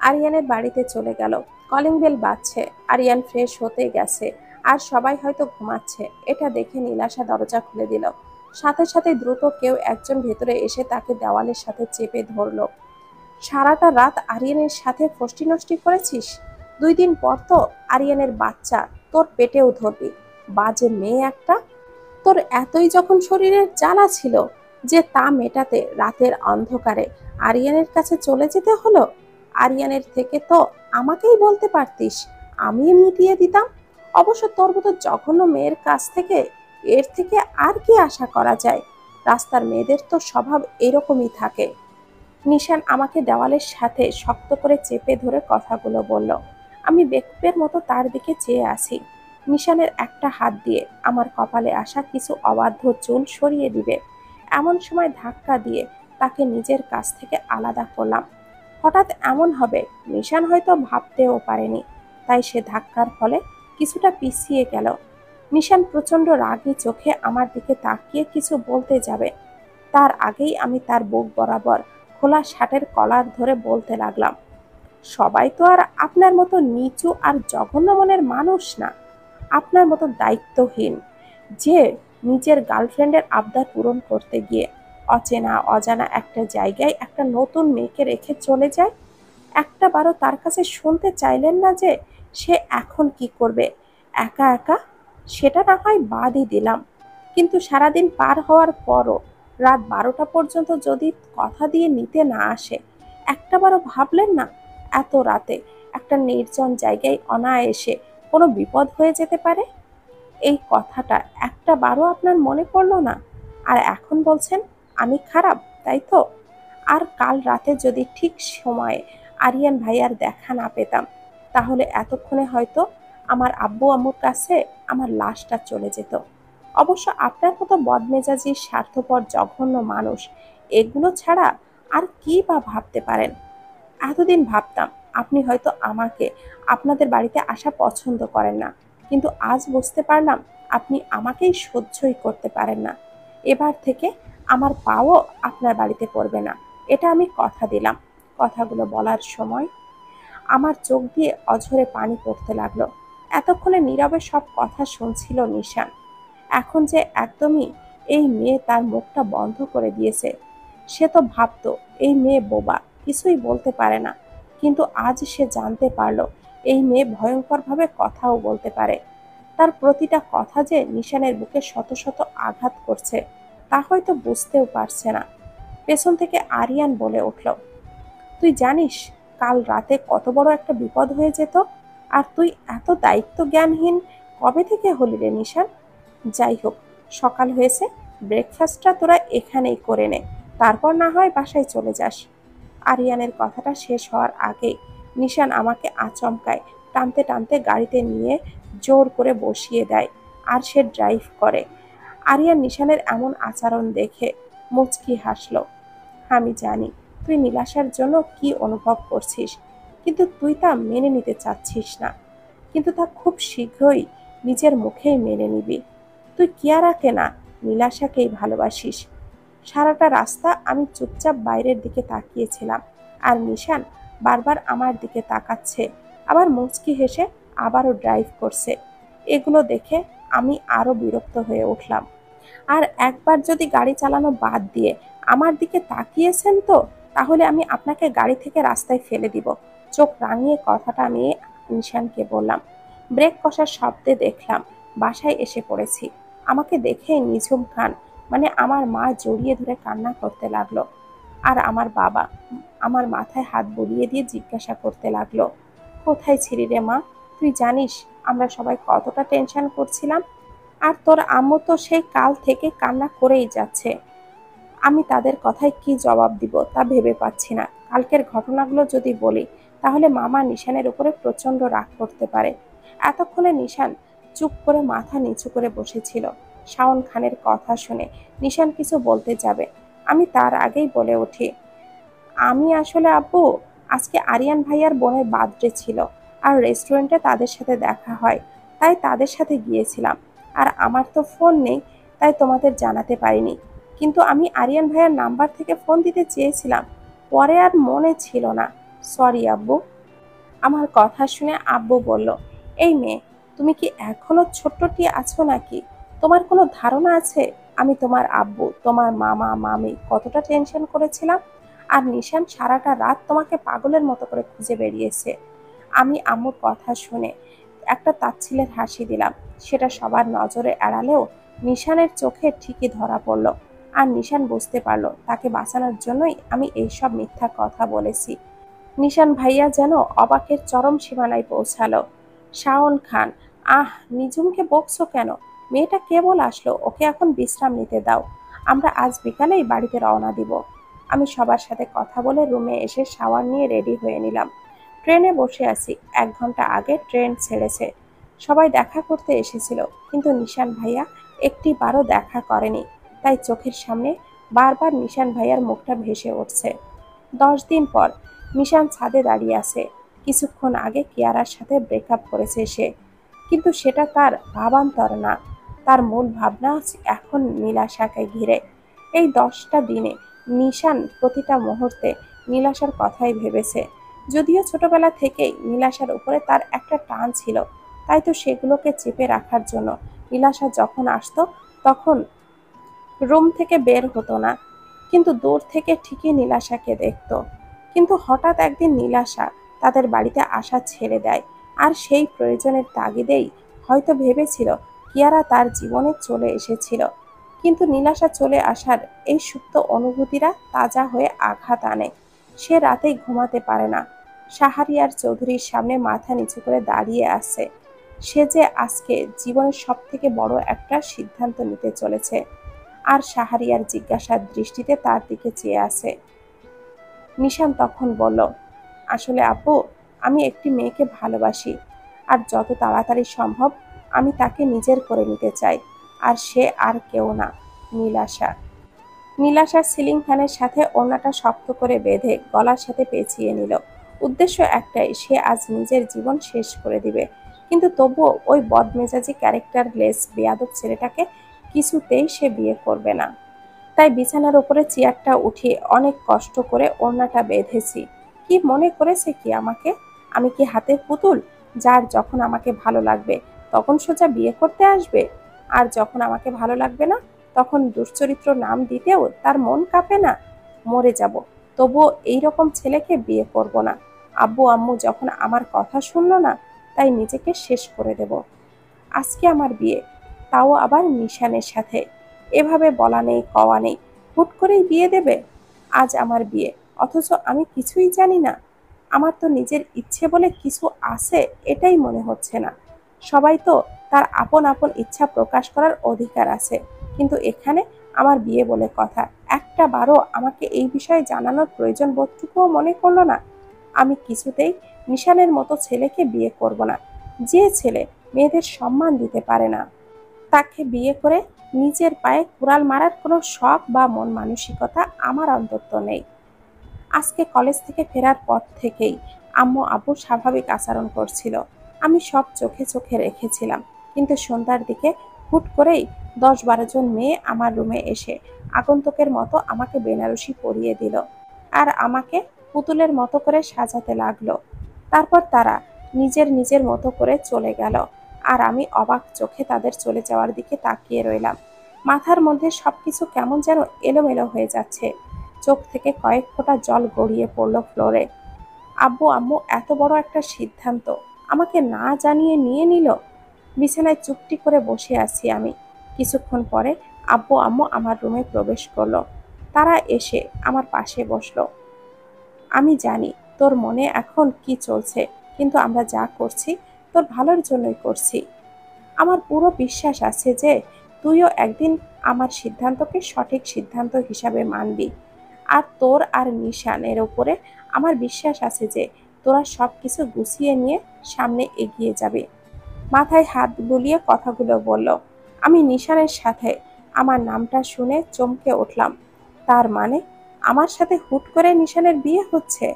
আরিয়ানের বাড়িতে চলে গেল। কলিং বেল বাজছে। আরিয়ান ফ্রেশ হতে গেছে আর সবাই হয়তো ঘুমাচ্ছে। এটা দেখে নীলাশা দরজা খুলে দিল। সাথে সাথে দ্রুত কেউ একজন ভেতরে এসে তাকে দেওয়ালের সাথে চেপে ধরল। সারাটা রাত আরিয়ানের সাথে ফষ্টি নষ্টি করেছিস? 2 দিন পর তো আরিয়ানের বাচ্চা তোর পেটেও ধরবি। বাজে মেয়ে একটা। তোর এতই যখন শরীরের জ্বালা ছিল যে তা মেটাতে রাতের অন্ধকারে আরিয়ানের কাছে চলে যেতে হলো। আরিয়ানের থেকে তো আমাকেই বলতে পারতিস, আমি মিটিয়ে দিতাম। অবশ্য তোর মতো জঘন্য মেয়ের কাছ থেকে এর থেকে আর কি আশা করা যায়? রাস্তার মেয়েদের তো স্বভাব এরকমই থাকে। নিশান আমাকে দেওয়ালের সাথে শক্ত করে চেপে ধরে কথাগুলো বলল। আমি বেকুবের মতো তার দিকে চেয়ে আছি। নিশানের একটা হাত দিয়ে আমার কপালে আসা কিছু অবাধ্য চুল সরিয়ে দিবে এমন সময় ধাক্কা দিয়ে তাকে নিজের কাছ থেকে আলাদা করলাম। হঠাৎ এমন হবে নিশান হয়তো ভাবতেও পারেনি। তাই সে ধাক্কার ফলে কিছুটা পিছিয়ে গেল। নিশান প্রচন্ড রাগী চোখে আমার দিকে তাকিয়ে কিছু বলতে যাবে, তার আগেই আমি তার বুক বরাবর খোলা শার্টের কলার ধরে বলতে লাগলাম, সবাই তো আর আপনার মতো নিচু আর জঘন্য মনের মানুষ না। আপনার মতো দায়িত্বহীন যে নিজের গার্লফ্রেন্ডের আবদার পূরণ করতে গিয়ে অচেনা অজানা একটা জায়গায় একটা নতুন মেয়েকে রেখে চলে যায়। একটা বারও তার কাছে শুনতে চাইলেন না যে সে এখন কি করবে একা একা? সেটা না হয় বাদই দিলাম, কিন্তু সারাদিন পার হওয়ার পরও রাত 12টা পর্যন্ত যদি কথা দিয়ে নিতে না আসে, একটাবারও ভাবলেন না এত রাতে একটা নির্জন জায়গায় অনায়াসে কোনো বিপদ হয়ে যেতে পারে? এই কথাটা একটাবারও আপনার মনে পড়লো না? আর এখন বলছেন আমি খারাপ, তাই তো? আর কাল রাতে যদি ঠিক সময়ে আরিয়ান ভাইয়ার দেখা না পেতাম, তাহলে এতক্ষণে হয়তো আমার আব্বু আম্মুর কাছে আমার লাশটা চলে যেত। অবশ্য আপনার মতো বদমেজাজি, স্বার্থপর, জঘন্য মানুষ এগুলো ছাড়া আর কি বা ভাবতে পারেন? এতদিন ভাবতাম আপনি হয়তো আমাকে আপনাদের বাড়িতে আসা পছন্দ করেন না, কিন্তু আজ বুঝতে পারলাম আপনি আমাকেই সহ্যই করতে পারেন না। এবার থেকে আমার পাও আপনার বাড়িতে পড়বে না, এটা আমি কথা দিলাম। কথাগুলো বলার সময় আমার চোখ দিয়ে অঝরে পানি পড়তে লাগলো। এতক্ষণে নীরবে সব কথা শুনছিল নিশান। এখন যে একদমই এই মেয়ে তার মুখটা বন্ধ করে দিয়েছে। সে তো ভাবতো এই মেয়ে বোবা, কিছুই বলতে পারে না, কিন্তু আজ সে জানতে পারলো এই মেয়ে ভয়ঙ্করভাবে কথাও বলতে পারে। তার প্রতিটা কথা যে নিশানের বুকে শত শত আঘাত করছে তা হয়তো বুঝতেও পারছে না। পেছন থেকে আরিয়ান বলে উঠল, তুই জানিস কাল রাতে কত বড় একটা বিপদ হয়ে যেত, আর তুই এত দায়িত্ব জ্ঞানহীন কবে থেকে হলি রে নিশান? যাই হোক, সকাল হয়েছে, ব্রেকফাস্টটা তোরা এখানেই করে নে, তারপর না হয় বাসায় চলে যাস। আরিয়ানের কথাটা শেষ হওয়ার আগেই নিশান আমাকে আচমকায় টানতে টানতে গাড়িতে নিয়ে জোর করে বসিয়ে দেয়, আর সে ড্রাইভ করে। আরিয়ান নিশানের এমন আচরণ দেখে মুচকি হাসল। আমি জানি তুই নীলাশার জন্য কি অনুভব করছিস, কিন্তু তুই তা মেনে নিতে চাচ্ছিস না, কিন্তু তা খুব শীঘ্রই নিজের মুখেই মেনে নিবি। তুই কিয়ারাকে না, নীলাশাকেই ভালোবাসিস। সারাটা রাস্তা আমি চুপচাপ বাইরের দিকে তাকিয়েছিলাম, আর নিশান বারবার আমার দিকে তাকাচ্ছে, আবার মুচকি হেসে আবারও ড্রাইভ করছে। এগুলো দেখে আমি আরো বিরক্ত হয়ে উঠলাম। আর একবার যদি গাড়ি চালানো বাদ দিয়ে আমার দিকে তাকিয়েছেন তো, তাহলে আমি আপনাকে গাড়ি থেকে রাস্তায় ফেলে দিব। চোখ রাঙিয়ে কথাটা আমি নিশানকে বললাম। ব্রেক কষার শব্দে দেখলাম বাসায় এসে পড়েছি। আমাকে দেখে নিঝুম খান, মানে আমার মা, জড়িয়ে ধরে কান্না করতে লাগলো। আর আমার বাবা আমার মাথায় হাত বুলিয়ে দিয়ে জিজ্ঞাসা করতে লাগলো, কোথায় ছিলি রে মা? তুই জানিস আমরা সবাই কতটা টেনশন করছিলাম, আর তোর আম্মু তো সেই কাল থেকে কান্না করেই যাচ্ছে। আমি তাদের কথায় কি জবাব দিব তা ভেবে পাচ্ছি না। কালকের ঘটনাগুলো যদি বলি তাহলে মামা নিশানের উপরে প্রচন্ড রাগ করতে পারে। এতক্ষণে নিশান চুপ করে মাথা নিচু করে বসেছিল। শাওন খানের কথা শুনে নিশান কিছু বলতে যাবে, আমি তার আগেই বলে উঠি, আমি আসলে আব্বু, আজকে আরিয়ান ভাইয়ার বোনের বার্থডে ছিল, আর রেস্টুরেন্টে তাদের সাথে দেখা হয়, তাই তাদের সাথে গিয়েছিলাম। আর আমার তো ফোন নেই, তাই তোমাদের জানাতে পারিনি, কিন্তু আমি আরিয়ান ভাইয়ার নাম্বার থেকে ফোন দিতে চেয়েছিলাম, পরে আর মনে ছিল না। সরি আব্বু। আমার কথা শুনে আব্বু বলল, এই মেয়ে, তুমি কি এখনো ছোট্টটি আছো নাকি? তোমার কোনো ধারণা আছে আমি তোমার আব্বু, তোমার মামা মামি কতটা টেনশন করেছিলাম? আর নিশান সারাটা রাত তোমাকে পাগলের মতো করে খুঁজে বেরিয়েছে। আমি আম্মুর কথা শুনে একটা তাচ্ছিলের হাসি দিলাম। সেটা সবার নজরে এড়ালেও নিশানের চোখে ঠিকই ধরা পড়ল। আর নিশান বুঝতে পারলো তাকে বাঁচানোর জন্যই আমি এইসব মিথ্যা কথা বলেছি। নিশান ভাইয়া যেন অবাকের চরম সীমানায় পৌঁছালো। শাওন খান, আহ, নিঝুমকে বকছো কেন? মেয়েটা কেবল আসলো, ওকে এখন বিশ্রাম নিতে দাও। আমরা আজ বিকালেই বাড়িতে রওনা দিব। আমি সবার সাথে কথা বলে রুমে এসে শাওয়ার নিয়ে রেডি হয়ে নিলাম। ট্রেনে বসে আছি, 1 ঘন্টা আগে ট্রেন ছেড়েছে। সবাই দেখা করতে এসেছিল, কিন্তু নিশান ভাইয়া একটিবারও দেখা করেনি। তাই চোখের সামনে বারবার নিশান ভাইয়ার মুখটা ভেসে উঠছে। 10 দিন পর নিশান ছাদে দাঁড়িয়ে আছে। কিছুক্ষণ আগে কিয়ারার সাথে ব্রেকআপ করেছে সে, কিন্তু সেটা তার ভাবান্তর না। তার মূল ভাবনা এখন নীলাশাকে ঘিরে। এই 10টা দিনে নিশান প্রতিটা মুহূর্তে নীলাশার কথাই ভেবেছে। যদিও ছোটবেলা থেকেই নীলাশার উপরে তার একটা টান ছিল, তাই তো সেগুলোকে চেপে রাখার জন্য নীলাশা যখন আসতো তখন রুম থেকে বের হতো না, কিন্তু দূর থেকে ঠিকই নীলাশাকে দেখতো। কিন্তু হঠাৎ একদিন নীলাশা তাদের বাড়িতে আসা ছেড়ে দেয়, আর সেই প্রয়োজনের তাগিদেই হয়তো ভেবেছিল কিয়ারা তার জীবনে চলে এসেছিল। কিন্তু নীলাশা চলে আসার এই সুপ্ত অনুভূতিরা তাজা হয়ে আঘাত আনে। সে রাতেই ঘুমাতে পারে না। শাহরিয়ার চৌধুরীর সামনে মাথা নিচু করে দাঁড়িয়ে আছে। সে যে আজকে জীবনের সবথেকে বড় একটা সিদ্ধান্ত নিতে চলেছে। আর শাহরিয়ার জিজ্ঞাসার দৃষ্টিতে তার দিকে চেয়ে আছে। নিশান তখন বলল, আসলে আপু, আমি একটি মেয়েকে ভালোবাসি, আর যত তাড়াতাড়ি সম্ভব আমি তাকে নিজের করে নিতে চাই। আর সে আর কেউ না, নীলাশা। নীলাশা সিলিং ফ্যানের সাথে ওড়নাটা শক্ত করে বেঁধে গলার সাথে পেঁচিয়ে নিল। উদ্দেশ্য একটাই, সে আজ নিজের জীবন শেষ করে দিবে। কিন্তু তবুও ওই বদমেজাজি ক্যারেক্টারলেস বেয়াদব ছেলেটাকে কিছুতেই সে বিয়ে করবে না। তাই বিছানার উপরে চেয়ারটা উঠিয়ে অনেক কষ্ট করে ওড়নাটা বেঁধেছি। কি মনে করেছে কি আমাকে? আমি কি হাতের পুতুল, যার যখন আমাকে ভালো লাগবে তখন সোজা বিয়ে করতে আসবে, আর যখন আমাকে ভালো লাগবে না তখন দুশ্চরিত্র নাম দিতেও তার মন কাঁপে না? মরে যাব, তবুও এইরকম ছেলেকে বিয়ে করব না। আব্বু আম্মু যখন আমার কথা শুনলো না, তাই নিজেকে শেষ করে দেব। আজকে আমার বিয়ে, তাও আবার নিশানের সাথে। এভাবে বলা নেই কওয়া নেই, হুট করেই বিয়ে দেবে। আজ আমার বিয়ে, অথচ আমি কিছুই জানি না। আমার তো নিজের ইচ্ছে বলে কিছু আছে এটাই মনে হচ্ছে না। সবাই তো তার আপন আপন ইচ্ছা প্রকাশ করার অধিকার আছে, কিন্তু এখানে আমার বিয়ে বলে কথা, একটা বারও আমাকে এই বিষয়ে জানানোর প্রয়োজন বোধটুকুও মনে করলো না। আমি কিছুতেই নিশানের মতো ছেলেকে বিয়ে করব না। যে ছেলে মেয়েদের সম্মান দিতে পারে না, তাকে বিয়ে করে নিজের পায়ে কুড়াল মারার কোনো শখ বা মন মানসিকতা আমার অন্তত নেই। আজকে কলেজ থেকে ফেরার পর থেকেই আম্মু আব্বু স্বাভাবিক আচরণ করছিল, আমি সব চোখে চোখে রেখেছিলাম। কিন্তু সন্ধ্যার দিকে হুট করেই 10-12 জন মেয়ে আমার রুমে এসে আগন্তুকের মতো আমাকে বেনারসি পরিয়ে দিল, আর আমাকে পুতুলের মতো করে সাজাতে লাগলো। তারপর তারা নিজের নিজের মতো করে চলে গেল, আর আমি অবাক চোখে তাদের চলে যাওয়ার দিকে তাকিয়ে রইলাম। মাথার মধ্যে সবকিছু কেমন যেন এলোমেলো হয়ে যাচ্ছে। চোখ থেকে কয়েক ফোঁটা জল গড়িয়ে পড়ল ফ্লোরে। আব্বু আম্মু এত বড় একটা সিদ্ধান্ত আমাকে না জানিয়ে নিয়ে নিল। বিছানায় চুপটি করে বসে আছি আমি। কিছুক্ষণ পরে আব্বু আম্মু আমার রুমে প্রবেশ করলো। তারা এসে আমার পাশে বসলো। আমি জানি তোর মনে এখন কি চলছে, কিন্তু আমরা যা করছি তোর ভালোর জন্যই করছি। আমার পুরো বিশ্বাস আছে যে তুইও একদিন আমার সিদ্ধান্তকে সঠিক সিদ্ধান্ত হিসাবে মানবি। আর তোর আর নিশানের উপরে আমার বিশ্বাস আছে যে তোরা সবকিছু গুছিয়ে নিয়ে সামনে এগিয়ে যাবে। মাথায় হাত বুলিয়ে কথাগুলো বলল। আমি নিশানের সাথে আমার নামটা শুনে চমকে উঠলাম। তার মানে আমার সাথে হুট করে নিশানের বিয়ে হচ্ছে?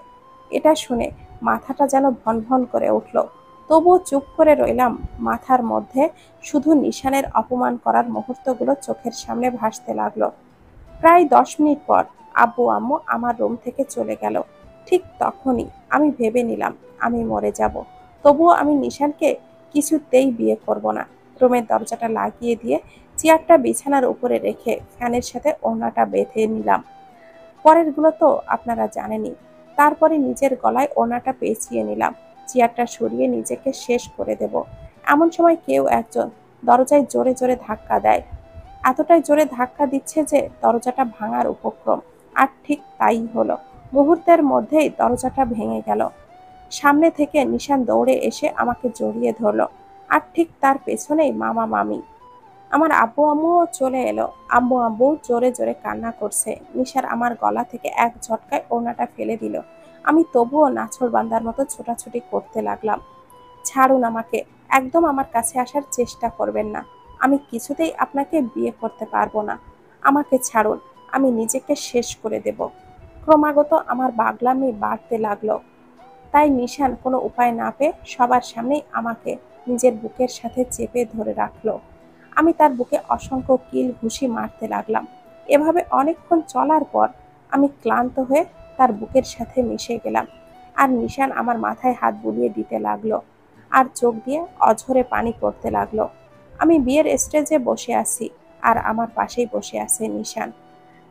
এটা শুনে মাথাটা যেন ভনভন করে উঠল। তবুও চুপ করে রইলাম। মাথার মধ্যে শুধু নিশানের অপমান করার মুহূর্তগুলো চোখের সামনে ভাসতে লাগলো। প্রায় 10 মিনিট পর আব্বু আম্মু আমার রুম থেকে চলে গেল। ঠিক তখনই আমি ভেবে নিলাম আমি মরে যাব, তবুও আমি নিশানকে কিছুতেই বিয়ে করব না। রুমের দরজাটা লাগিয়ে দিয়ে চেয়ারটা বিছানার উপরে রেখে ফ্যানের সাথে ওড়নাটা বেঁধে নিলাম। পরেরগুলো তো আপনারা জানেনই। তারপরে নিজের গলায় ওড়নাটা পেঁচিয়ে নিলাম। চেয়ারটা সরিয়ে নিজেকে শেষ করে দেব। এমন সময় কেউ একজন দরজায় জোরে জোরে ধাক্কা দেয়। এতটাই জোরে ধাক্কা দিচ্ছে যে দরজাটা ভাঙার উপক্রম। আর ঠিক তাই হলো। মুহূর্তের মধ্যেই দরজাটা ভেঙে গেল। সামনে থেকে নিশান দৌড়ে এসে আমাকে জড়িয়ে ধরলো, আর ঠিক তার পেছনেই মামা মামি। আমার আব্বু আম্মুও চলে এলো। আম্মু আব্বু জোরে জোরে কান্না করছে। নিশার আমার গলা থেকে এক ঝটকায় ওড়নাটা ফেলে দিল। আমি তবুও নাছোড়বান্দার মতো ছোটাছুটি করতে লাগলাম। ছাড়ুন আমাকে, একদম আমার কাছে আসার চেষ্টা করবেন না। আমি কিছুতেই আপনাকে বিয়ে করতে পারবো না। আমাকে ছাড়ুন, আমি নিজেকে শেষ করে দেব। ক্রমাগত আমার পাগলামি বাড়তে লাগলো। তাই নিশান কোনো উপায় না পেয়ে সবার সামনেই আমাকে নিজের বুকের সাথে চেপে ধরে রাখলো। আমি তার বুকে অসংখ্য কিল ঘুষি মারতে লাগলাম। এভাবে অনেকক্ষণ চলার পর আমি ক্লান্ত হয়ে তার বুকের সাথে মিশে গেলাম। আর নিশান আমার মাথায় হাত বুলিয়ে দিতে লাগলো, আর চোখ দিয়ে অঝরে পানি পড়তে লাগলো। আমি বিয়ের স্টেজে বসে আছি, আর আমার পাশেই বসে আছে নিশান।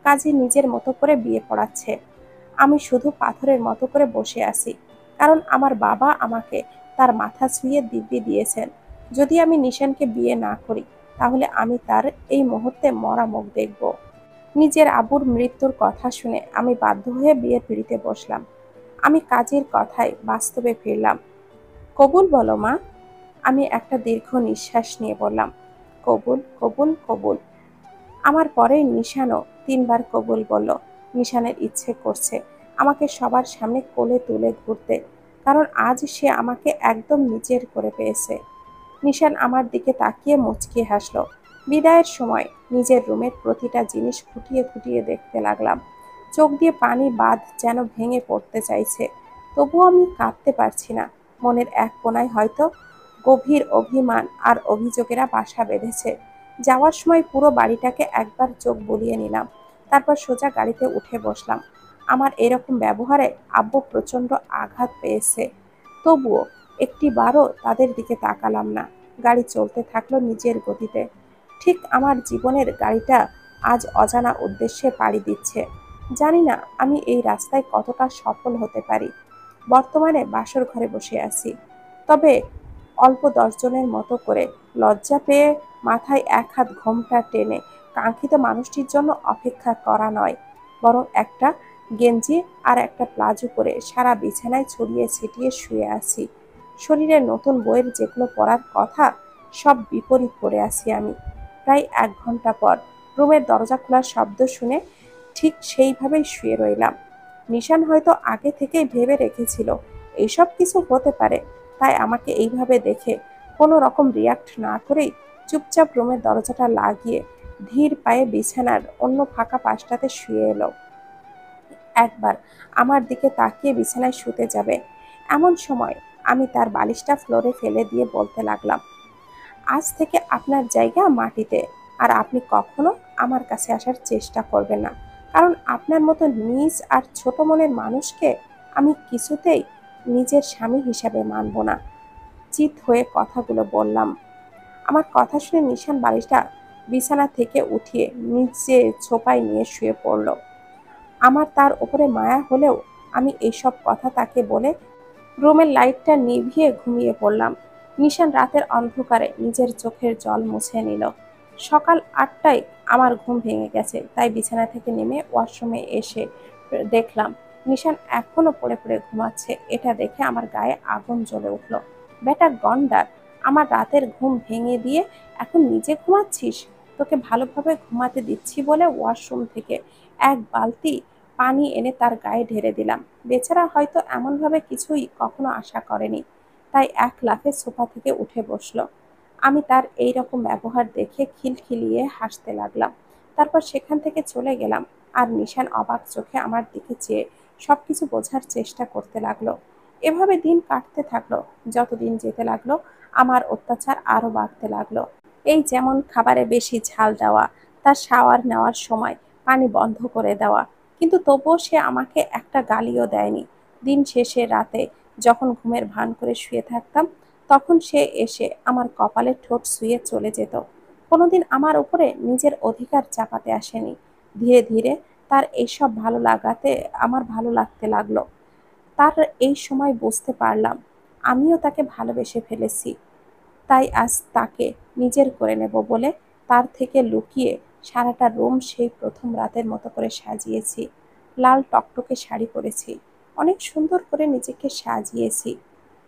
কাজী নিজের মতো করে বিয়ে পড়াচ্ছে। আমি শুধু পাথরের মতো করে বসে আছি, কারণ আমার বাবা আমাকে তার মাথা ছুঁয়ে দিব্যি দিয়েছেন, যদি আমি নিশানকে বিয়ে না করি তাহলে আমি তার এই মুহূর্তে মরা মুখ দেখব। নিজের আব্বুর মৃত্যুর কথা শুনে আমি বাধ্য হয়ে বিয়ের পিঁড়িতে বসলাম। আমি কাজীর কথায় বাস্তবে ফিরলাম। কবুল বলো মা। আমি একটা দীর্ঘ নিঃশ্বাস নিয়ে বললাম, কবুল কবুল কবুল। আমার পরে নিশানও 3বার কবুল বলল। নিশানের ইচ্ছে করছে আমাকে সবার সামনে কোলে তুলে ঘুরতে, কারণ আজ সে আমাকে একদম নিজের করে পেয়েছে। নিশান আমার দিকে তাকিয়ে মুচকি হাসল। বিদায়ের সময় নিজের রুমের প্রতিটা জিনিস খুঁটিয়ে খুঁটিয়ে দেখতে লাগলাম। চোখ দিয়ে পানি বাঁধ যেন ভেঙে পড়তে চাইছে, তবুও আমি কাঁদতে পারছি না। মনের এক কোণায় হয়তো গভীর অভিমান আর অভিযোগেরা বাসা বেঁধেছে। যাওয়ার সময় পুরো বাড়িটাকে একবার চোখ বুলিয়ে নিলাম, তারপর সোজা গাড়িতে উঠে বসলাম। আমার এরকম ব্যবহারে আব্বু প্রচণ্ড আঘাত পেয়েছে, তবুও একটিবারও তাদের দিকে তাকালাম না। গাড়ি চলতে থাকলো নিজের গতিতে। ঠিক আমার জীবনের গাড়িটা আজ অজানা উদ্দেশ্যে পাড়ি দিচ্ছে। জানি না আমি এই রাস্তায় কতটা সফল হতে পারি। বর্তমানে বাসর ঘরে বসে আছি, তবে অল্প 10 জনের মতো করে। লজ্জা পেয়ে মাথায় এক হাত ঘোমটা টেনে কাঙ্ক্ষিত মানুষটির জন্য অপেক্ষা করা নয়, বরং একটা গেঞ্জি আর একটা প্লাজো পরে সারা বিছানায় ছড়িয়ে ছিটিয়ে শুয়ে আছি। শরীরে নতুন বইয়ের যেগুলো পড়ার কথা, সব বিপরীত পড়ে আছি আমি। প্রায় 1 ঘন্টা পর রুমের দরজা খোলার শব্দ শুনে ঠিক সেইভাবেই শুয়ে রইলাম। নিশান হয়তো আগে থেকেই ভেবে রেখেছিল এইসব কিছু হতে পারে, তাই আমাকে এইভাবে দেখে কোনো রকম রিয়াক্ট না করেই চুপচাপ রুমের দরজাটা লাগিয়ে ধীর পায়ে বিছানার অন্য ফাঁকা পাশটাতে শুয়ে এলো। একবার আমার দিকে তাকিয়ে বিছানায় শুতে যাবে, এমন সময় আমি তার বালিশটা ফ্লোরে ফেলে দিয়ে বলতে লাগলাম, আজ থেকে আপনার জায়গা মাটিতে, আর আপনি কখনো আমার কাছে আসার চেষ্টা করবেন না, কারণ আপনার মতো নিজ আর ছোট মনের মানুষকে আমি কিছুতেই নিজের স্বামী হিসাবে মানব না। চিত হয়ে কথাগুলো বললাম। আমার কথা শুনে নিশান বালিশটা বিছানা থেকে উঠিয়ে নিচে ছোপায় নিয়ে শুয়ে পড়ল। আমার তার উপরে মায়া হলেও আমি এইসব কথা তাকে বলে রুমের লাইটটা নিভিয়ে ঘুমিয়ে পড়লাম। নিশান রাতের অন্ধকারে নিজের চোখের জল মুছে নিল। সকাল 8টায় আমার ঘুম ভেঙে গেছে, তাই বিছানা থেকে নেমে ওয়াশরুমে এসে দেখলাম নিশান এখনো পড়ে পড়ে ঘুমাচ্ছে। এটা দেখে আমার গায়ে আগুন জ্বলে উঠল। বেটা গন্ডার, আমার রাতের ঘুম ভেঙে দিয়ে এখন নিজে ঘুমাচ্ছিস? তোকে ভালোভাবে ঘুমাতে দিচ্ছি বলে ওয়াশরুম থেকে এক বালতি পানি এনে তার গায়ে ঢেলে দিলাম। বেচারা হয়তো এমনভাবে কিছুই কখনো আশা করেনি, তাই এক লাফে সোফা থেকে উঠে বসলো। আমি তার এই রকম ব্যবহার দেখে খিলখিলিয়ে হাসতে লাগলাম। তারপর সেখান থেকে চলে গেলাম। আর নিশান অবাক চোখে আমার দিকে চেয়ে সবকিছু বোঝার চেষ্টা করতে লাগলো। এভাবে দিন কাটতে থাকলো। যতদিন যেতে লাগলো আমার অত্যাচার আরো বাড়তে লাগলো। এই যেমন খাবারে বেশি ঝাল দেওয়া, তার শাওয়ার নেওয়ার সময় পানি বন্ধ করে দেওয়া, কিন্তু তবুও সে আমাকে একটা গালিও দেয়নি। দিন শেষে রাতে যখন ঘুমের ভান করে শুয়ে থাকতাম, তখন সে এসে আমার কপালে ঠোঁট ছুঁয়ে চলে যেত। কোনোদিন আমার উপরে নিজের অধিকার চাপাতে আসেনি। ধীরে ধীরে তার এইসব ভালো লাগাতে আমার ভালো লাগতে লাগলো। তার এই সময় বুঝতে পারলাম আমিও তাকে ভালোবেসে ফেলেছি। তাই আজ তাকে নিজের করে নেব বলে তার থেকে লুকিয়ে সারাটা রুম সেই প্রথম রাতের মতো করে সাজিয়েছি। লাল টকটকে শাড়ি পরেছি, অনেক সুন্দর করে নিজেকে সাজিয়েছি।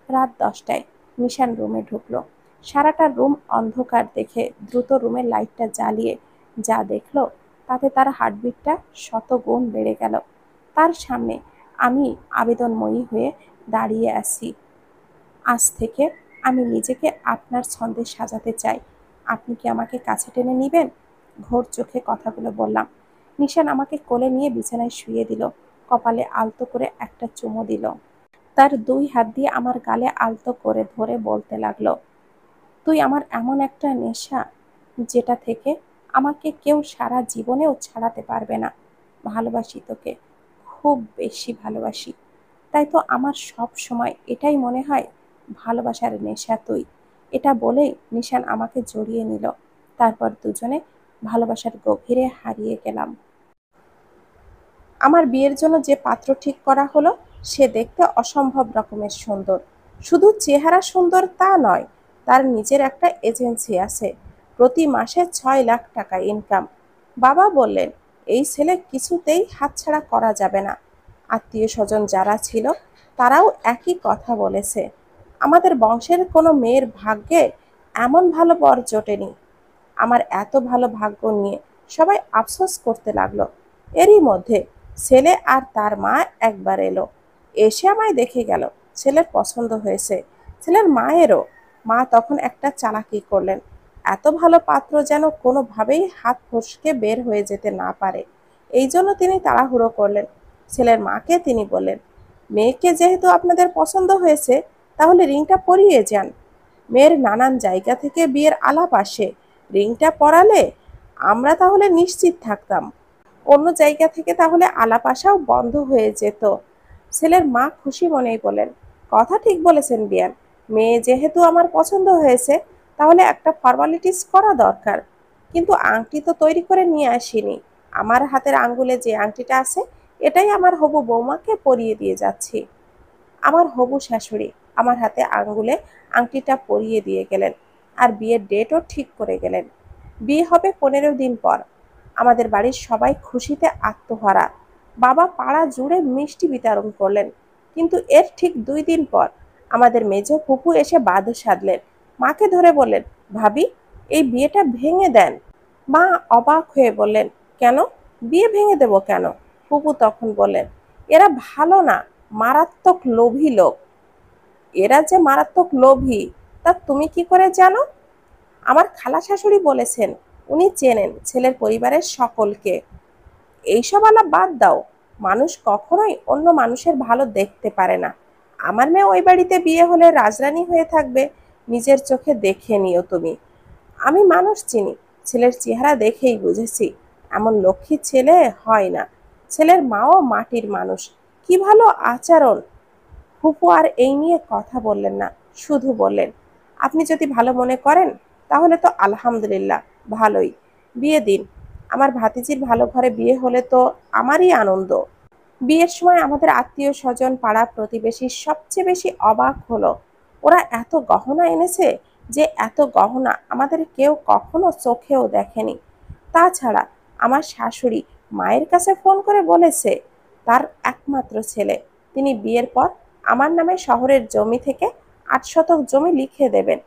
রাত 10টায় নিশান রুমে ঢুকলো। সারাটা রুম অন্ধকার দেখে দ্রুত রুমের লাইটটা জ্বালিয়ে যা দেখলো, তাতে তার হার্টবিটটা শতগুণ বেড়ে গেল। তার সামনে আমি আবেদনময়ী হয়ে দাঁড়িয়ে আছি। আজ থেকে আমি নিজেকে আপনার ছন্দে সাজাতে চাই, আপনি কি আমাকে কাছে টেনে নিবেন? ঘোর চোখে কথাগুলো বললাম। নিশান আমাকে কোলে নিয়ে বিছানায় শুইয়ে দিল, কপালে আলতো করে একটা চুমু দিল। তার 2 হাত দিয়ে আমার গালে আলতো করে ধরে বলতে লাগলো, তুই আমার এমন একটা নেশা, যেটা থেকে আমাকে কেউ সারা জীবনেও ছাড়াতে পারবে না। ভালোবাসি তোকে, খুব বেশি ভালোবাসি। তাই তো আমার সব সময় এটাই মনে হয়, ভালোবাসার নেশা তুই। এটা বলেই নিশান আমাকে জড়িয়ে নিল। তারপর দুজনে ভালোবাসার গভীরে হারিয়ে গেলাম। আমার বিয়ের জন্য যে পাত্র ঠিক করা হলো, সে দেখতে অসম্ভব রকমের সুন্দর। শুধু চেহারা সুন্দর তা নয়, তার নিজের একটা এজেন্সি আছে। প্রতি মাসে 6 লাখ টাকা ইনকাম। বাবা বললেন এই ছেলে কিছুতেই হাতছাড়া করা যাবে না। আত্মীয় স্বজন যারা ছিল তারাও একই কথা বলেছে। আমাদের বংশের কোনো মেয়ের ভাগ্যে এমন ভালো বর জোটেনি। আমার এত ভালো ভাগ্য নিয়ে সবাই আফসোস করতে লাগলো। এরই মধ্যে ছেলে আর তার মা একবার এলো, এসে আমায় দেখে গেল। ছেলের পছন্দ হয়েছে, ছেলের মায়েরও। মা তখন একটা চালাকি করলেন, এত ভালো পাত্র যেন কোনোভাবেই হাত ফসকে বের হয়ে যেতে না পারে। এই জন্য তিনি তাড়াহুড়ো করলেন। ছেলের মাকে তিনি বললেন, মেয়েকে যেহেতু আপনাদের পছন্দ হয়েছে, তাহলে রিংটা পরিয়ে যান। মেয়ের নানান জায়গা থেকে বিয়ের আলাপ আসে, রিংটা পরালে আমরা তাহলে নিশ্চিত থাকতাম, অন্য জায়গা থেকে তাহলে আলাপ আসাও বন্ধ হয়ে যেত। ছেলের মা খুশি মনেই বলেন, কথা ঠিক বলেছেন বিয়ান, মেয়ে যেহেতু আমার পছন্দ হয়েছে, তাহলে একটা ফর্মালিটিস করা দরকার। কিন্তু আংটি তো তৈরি করে নিয়ে আসিনি। আমার হাতের আঙ্গুলে যে আংটিটা আছে, এটাই আমার হবু বৌমাকে পরিয়ে দিয়ে যাচ্ছি। আমার হবু শাশুড়ি আমার হাতে আঙ্গুলে আংটিটা পরিয়ে দিয়ে গেলেন, আর বিয়ের ডেটও ঠিক করে গেলেন। বিয়ে হবে 15 দিন পর। আমাদের বাড়ির সবাই খুশিতে আত্মহারা। বাবা পাড়া জুড়ে মিষ্টি বিতরণ করলেন। কিন্তু এর ঠিক 2 দিন পর আমাদের মেজ ফুপু এসে বাধা সাধলেন। মাকে ধরে বললেন, ভাবি, এই বিয়েটা ভেঙে দেন। মা অবাক হয়ে বললেন, কেন? বিয়ে ভেঙে দেব কেন? ফুপু তখন বললেন, এরা ভালো না, মারাত্মক লোভী লোক। এরা যে মারাত্মক লোভী তা তুমি কি করে জানো? আমার খালা শাশুড়ি বলেছেন, উনি চেনেন ছেলের পরিবারের সকলকে। এইসব আলাপ বাদ দাও। মানুষ কখনোই অন্য মানুষের ভালো দেখতে পারে না। আমার মেয়ে ওই বাড়িতে বিয়ে হলে রাজরানী হয়ে থাকবে, নিজের চোখে দেখে নিও তুমি। আমি মানুষ চিনি, ছেলের চেহারা দেখেই বুঝেছি এমন লক্ষ্মী ছেলে হয় না। ছেলের মাও মাটির মানুষ, কি ভালো আচরণ। ফুপু আর এই নিয়ে কথা বললেন না, শুধু বললেন, আপনি যদি ভালো মনে করেন তাহলে তো আলহামদুলিল্লাহ, ভালোই। বিয়ে দিন। আমার ভাতিজির ভালো ঘরে বিয়ে হলে তো আমারই আনন্দ। বিয়ের সময় আমাদের আত্মীয় স্বজন পাড়া প্রতিবেশী সবচেয়ে বেশি অবাক হলো। ওরা এত গহনা এনেছে যে এত গহনা আমাদের কেউ কখনো চোখেও দেখেনি। তাছাড়া আমার শাশুড়ি মায়ের কাছে ফোন করে বলেছে, তার একমাত্র ছেলে, তিনি বিয়ের পর আমার নামে শহরের জমি থেকে 8 শতক জমি লিখে দেবেন।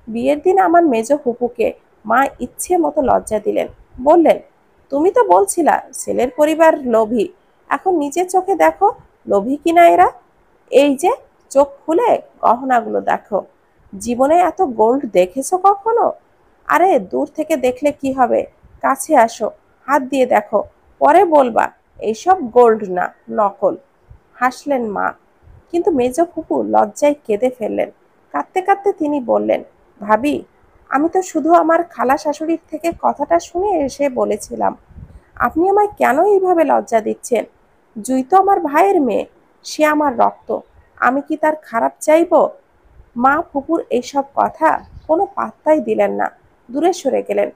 বিয়ের দিন আমার মেজ ফুপুকে মা ইচ্ছে মতো লজ্জা দিলেন। বললেন, তুমি তো বলছিলা ছেলের পরিবার লোভী, এখন নিজের চোখে দেখো লোভী কিনা এরা। এই যে চোখ খুলে গহনাগুলো দেখো। জীবনে এত গোল্ড দেখেছো কখনো? আরে দূর থেকে দেখলে কি হবে, কাছে আসো, হাত দিয়ে দেখো, পরে বলবা এইসব গোল্ড না, নকল। হাসলেন মা। কিন্তু মেজ ফুপু লজ্জায় কেঁদে ফেললেন। কাঁদতে কাঁদতে তিনি বললেন, ভাবি, আমি তো শুধু আমার খালা শাশুড়ির থেকে কথাটা শুনে এসে বলেছিলাম। আপনি আমায় কেন এইভাবে লজ্জা দিচ্ছেন? জুই তো আমার ভাইয়ের মেয়ে, সে আমার রক্ত। আমি কি তার খারাপ চাইব? মা ফুপুর এইসব কথা কোনো পাত্তাই দিলেন না, দূরে সরে গেলেন।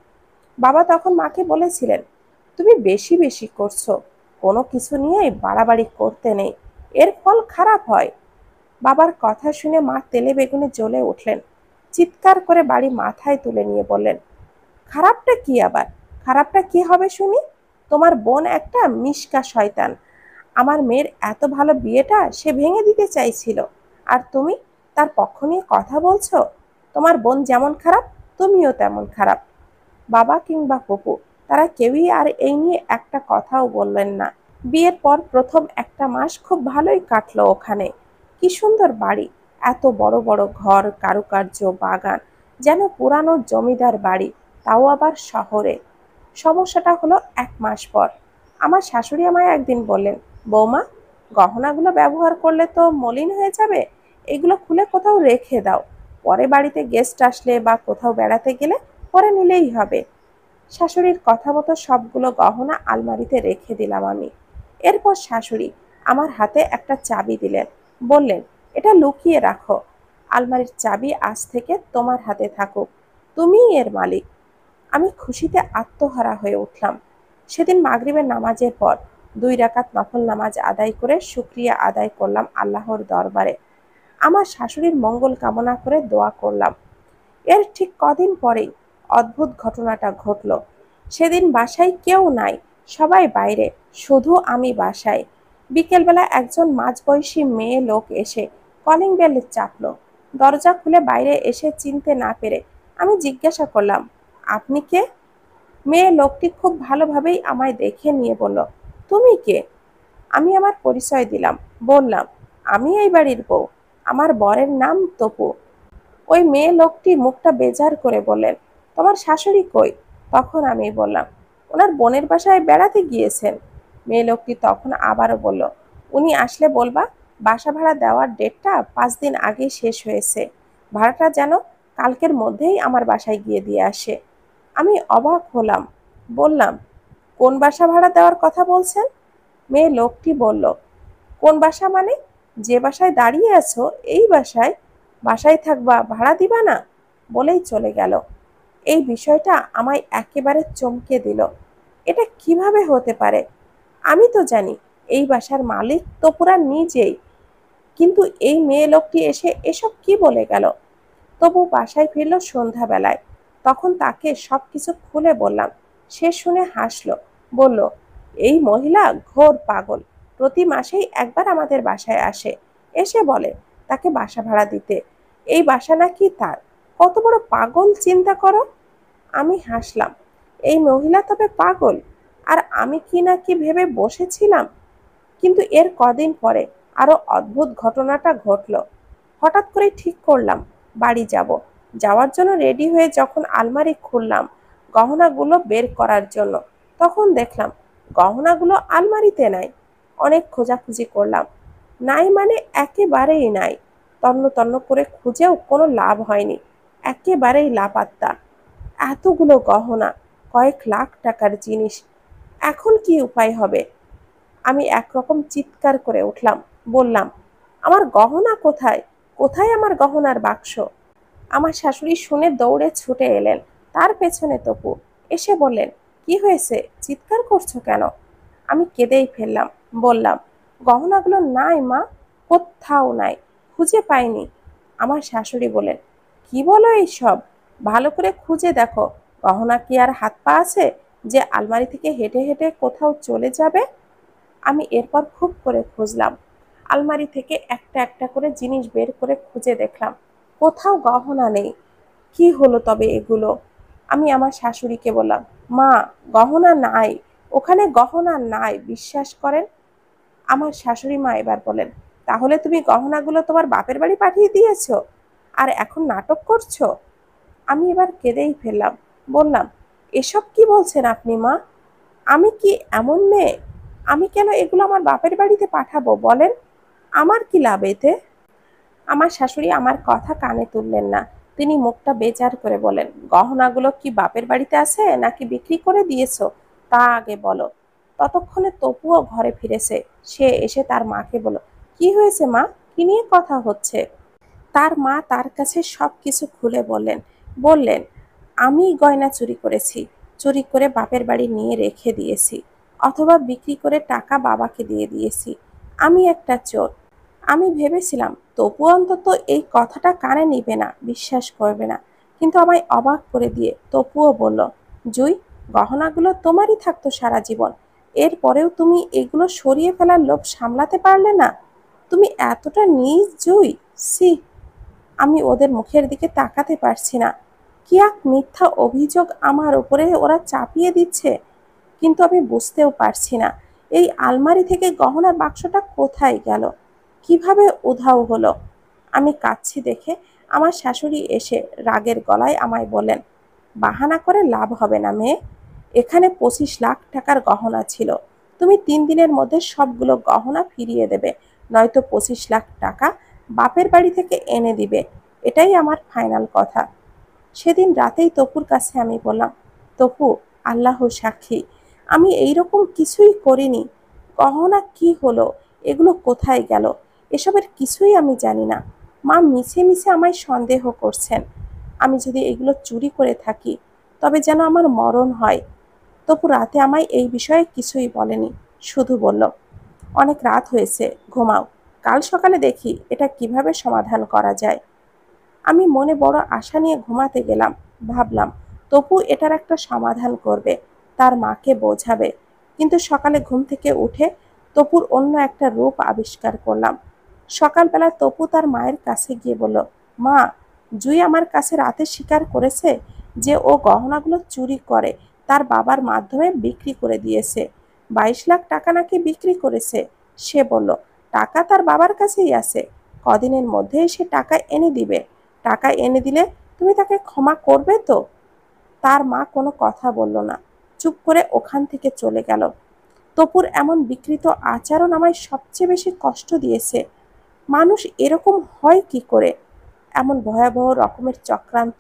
বাবা তখন মাকে বলেছিলেন, তুমি বেশি বেশি করছো, কোনো কিছু নিয়েই বাড়াবাড়ি করতে নেই, এর ফল খারাপ হয়। বাবার কথা শুনে মা তেলে বেগুনে জ্বলে উঠলেন। চিৎকার করে বাড়ি মাথায় তুলে নিয়ে বললেন, খারাপটা কি আবার? খারাপটা কি হবে শুনি? তোমার বোন একটা মিশকা শয়তান। আমার মেয়ের এত ভালো বিয়েটা সে ভেঙে দিতে চাইছিল, আর তুমি তার পক্ষ নিয়ে কথা বলছো? তোমার বোন যেমন খারাপ, তুমিও তেমন খারাপ। বাবা কিংবা ফুপু তারা কেউই আর এই নিয়ে একটা কথাও বললেন না। বিয়ের পর প্রথম একটা মাস খুব ভালোই কাটলো ওখানে। কি সুন্দর বাড়ি, এত বড় বড় ঘর, কারুকার্য, বাগান, যেন পুরানো জমিদার বাড়ি, তাও আবার শহরে। সমস্যাটা হলো 1 মাস পর। আমার শাশুড়ি আমায় একদিন বললেন, বৌমা, গহনাগুলো ব্যবহার করলে তো মলিন হয়ে যাবে, এগুলো খুলে কোথাও রেখে দাও, পরে বাড়িতে গেস্ট আসলে বা কোথাও বেড়াতে গেলে পরে নিলেই হবে। শাশুড়ির কথা মতো সবগুলো গহনা আলমারিতে রেখে দিলাম আমি। এরপর শাশুড়ি আমার হাতে একটা চাবি দিলেন, বললেন, এটা লুকিয়ে রাখো। আলমারির চাবি আজ থেকে তোমার হাতে থাকুক, তুমিই এর মালিক। আমি খুশিতে আত্মহারা হয়ে উঠলাম। সেদিন মাগরিবের নামাজের পর 2 রাকাত নফল নামাজ আদায় করে শুকরিয়া আদায় করলাম আল্লাহর দরবারে। আমার শাশুড়ির মঙ্গল কামনা করে দোয়া করলাম। এর ঠিক কদিন পরেই অদ্ভুত ঘটনাটা ঘটল। সেদিন বাসায় কেউ নাই, সবাই বাইরে, শুধু আমি বাসায়। বিকেলবেলা একজন মাঝবয়সী মেয়ে লোক এসে কলিং বেল চাপলো। দরজা খুলে বাইরে এসে চিনতে না পেরে আমি জিজ্ঞাসা করলাম, আপনি কে? মেয়ে লোকটি খুব ভালোভাবেই আমায় দেখে নিয়ে বলল, তুমি কে? আমি আমার পরিচয় দিলাম, বললাম, আমি এই বাড়ির বউ, আমার বরের নাম তপু। ওই মেয়ে লোকটি মুখটা বেজার করে বললেন, তোমার শাশুড়ি কই? তখন আমি বললাম, ওনার বোনের বাসায় বেড়াতে গিয়েছেন। মেয়ে লোকটি তখন আবারও বলল, উনি আসলে বলবা বাসা ভাড়া দেওয়ার ডেটটা 5 দিন আগেই শেষ হয়েছে, ভাড়াটা যেন কালকের মধ্যেই আমার বাসায় গিয়ে দিয়ে আসে। আমি অবাক হলাম, বললাম, কোন বাসা ভাড়া দেওয়ার কথা বলছেন? মেয়ে লোকটি বলল, কোন বাসা মানে? যে বাসায় দাঁড়িয়ে আছো এই বাসায়। বাসায় থাকবা, ভাড়া দিবা না? বলেই চলে গেল। এই বিষয়টা আমায় একেবারে চমকে দিল। এটা কিভাবে হতে পারে? আমি তো জানি এই বাসার মালিক তপুরা নিজেই, কিন্তু এই মেয়ে লোকটি এসে এসব কি বলে গেল? তবু বাসায় ফিরল সন্ধ্যাবেলায়। তখন তাকে সবকিছু খুলে বললাম। সে শুনে হাসলো, বলল, এই মহিলা ঘোর পাগল। প্রতি মাসেই একবার আমাদের বাসায় আসে, এসে বলে তাকে বাসা ভাড়া দিতে। এই বাসা নাকি তার। কত বড় পাগল চিন্তা করো। আমি হাসলাম। এই মহিলা তবে পাগল, আর আমি কি না কি ভেবে বসেছিলাম। কিন্তু এর কদিন পরে আরো অদ্ভুত ঘটনাটা ঘটলো। হঠাৎ করে ঠিক করলাম বাড়ি যাব। যাওয়ার জন্য রেডি হয়ে যখন আলমারি খুললাম গহনাগুলো বের করার জন্য, তখন দেখলাম গহনাগুলো আলমারিতে নাই। অনেক খোঁজাখুঁজি করলাম, নাই মানে একেবারেই নাই। তন্ন তন্ন করে খুঁজেও কোনো লাভ হয়নি, একেবারেই লাপাত্তা। এতগুলো গহনা, কয়েক লাখ টাকার জিনিস, এখন কি উপায় হবে? আমি একরকম চিৎকার করে উঠলাম, বললাম, আমার গহনা কোথায়? কোথায় আমার গহনার বাক্স? আমার শাশুড়ি শুনে দৌড়ে ছুটে এলেন, তার পেছনে তপু। এসে বললেন, কি হয়েছে, চিৎকার করছো কেন? আমি কেঁদেই ফেললাম, বললাম, গহনাগুলো নাই মা, কোথাও নাই, খুঁজে পাইনি। আমার শাশুড়ি বলেন, কি বলো এইসব? ভালো করে খুঁজে দেখো, গহনা কি আর হাত পা আছে যে আলমারি থেকে হেঁটে হেঁটে কোথাও চলে যাবে? আমি এরপর খুব করে খুঁজলাম, আলমারি থেকে একটা একটা করে জিনিস বের করে খুঁজে দেখলাম, কোথাও গহনা নেই। কি হলো তবে এগুলো? আমি আমার শাশুড়িকে বললাম, মা, গহনা নাই, ওখানে গহনা নাই, বিশ্বাস করেন। আমার শাশুড়ি মা এবার বলেন, তাহলে তুমি গহনাগুলো তোমার বাপের বাড়ি পাঠিয়ে দিয়েছো আর এখন নাটক করছো? আমি এবার কেঁদেই ফেললাম, বললাম, এসব কি বলছেন আপনি মা? আমি কি এমন মেয়ে? আমি কেন এগুলো আমার বাপের বাড়িতে পাঠাবো বলেন? আমার কি লাভ এতে? আমার শাশুড়ি আমার কথা কানে তুললেন না। তিনি মুখটা বেজার করে বলেন, গহনাগুলো কি বাপের বাড়িতে আছে নাকি বিক্রি করে দিয়েছো তা আগে বলো। ততক্ষণে তপুও ঘরে ফিরেছে। সে এসে তার মাকে বলল, কি হয়েছে মা, কি নিয়ে কথা হচ্ছে? তার মা তার কাছে সবকিছু খুলে বললেন, আমি গয়না চুরি করেছি, চুরি করে বাপের বাড়ি নিয়ে রেখে দিয়েছি, অথবা বিক্রি করে টাকা বাবাকে দিয়ে দিয়েছি। আমি একটা চোর। আমি ভেবেছিলাম তপু অন্তত এই কথাটা কানে নিবে না, বিশ্বাস করবে না, কিন্তু আমায় অবাক করে দিয়ে তপুও বলল, জুই, গহনাগুলো তোমারই থাকতো সারা জীবন, এরপরেও তুমি এগুলো সরিয়ে ফেলার লোভ সামলাতে পারলে না? তুমি এতটা নীচ জুই, সি! আমি ওদের মুখের দিকে তাকাতে পারছি না। কি এক মিথ্যা অভিযোগ আমার উপরে ওরা চাপিয়ে দিচ্ছে। কিন্তু আমি বুঝতেও পারছি না এই আলমারি থেকে গহনার বাক্সটা কোথায় গেল, কিভাবে উধাও হলো। আমি কাঁদছি দেখে আমার শাশুড়ি এসে রাগের গলায় আমায় বললেন, বাহানা করে লাভ হবে না মেয়ে, এখানে 25 লাখ টাকার গহনা ছিল, তুমি 3 দিনের মধ্যে সবগুলো গহনা ফিরিয়ে দেবে, নয়তো 25 লাখ টাকা বাপের বাড়ি থেকে এনে দিবে। এটাই আমার ফাইনাল কথা। সেদিন রাতেই তপুর কাছে আমি বললাম, তপু, আল্লাহ সাক্ষী, আমি এইরকম কিছুই করিনি। গহনা কি হলো, এগুলো কোথায় গেল, এসবের কিছুই আমি জানি না। মা মিছে মিছে আমায় সন্দেহ করছেন। আমি যদি এগুলো চুরি করে থাকি তবে যেন আমার মরণ হয়। তপু রাতে আমায় এই বিষয়ে কিছুই বলেনি, শুধু বলল, অনেক রাত হয়েছে, ঘুমাও, কাল সকালে দেখি এটা কিভাবে সমাধান করা যায়। আমি মনে বড় আশা নিয়ে ঘুমাতে গেলাম, ভাবলাম তপু এটার একটা সমাধান করবে, তার মাকে বোঝাবে। কিন্তু সকালে ঘুম থেকে উঠে তপুর অন্য একটা রূপ আবিষ্কার করলাম। সকালবেলা তপু তার মায়ের কাছে গিয়ে বলল, মা, জুই আমার কাছে রাতে স্বীকার করেছে যে ও গহনাগুলো চুরি করে তার বাবার মাধ্যমে বিক্রি করে দিয়েছে। 22 লাখ টাকা নাকি বিক্রি করেছে। সে বলল, টাকা তার বাবার কাছেই আছে, কদিনের মধ্যেই সে টাকা এনে দিবে। টাকা এনে দিলে তুমি তাকে ক্ষমা করবে তো? তার মা কোনো কথা বলল না, চুপ করে ওখান থেকে চলে গেল। তপুর এমন বিকৃত আচরণ আমায় সবচেয়ে বেশি কষ্ট দিয়েছে। মানুষ এরকম হয় কি করে? এমন ভয়াবহ রকমের চক্রান্ত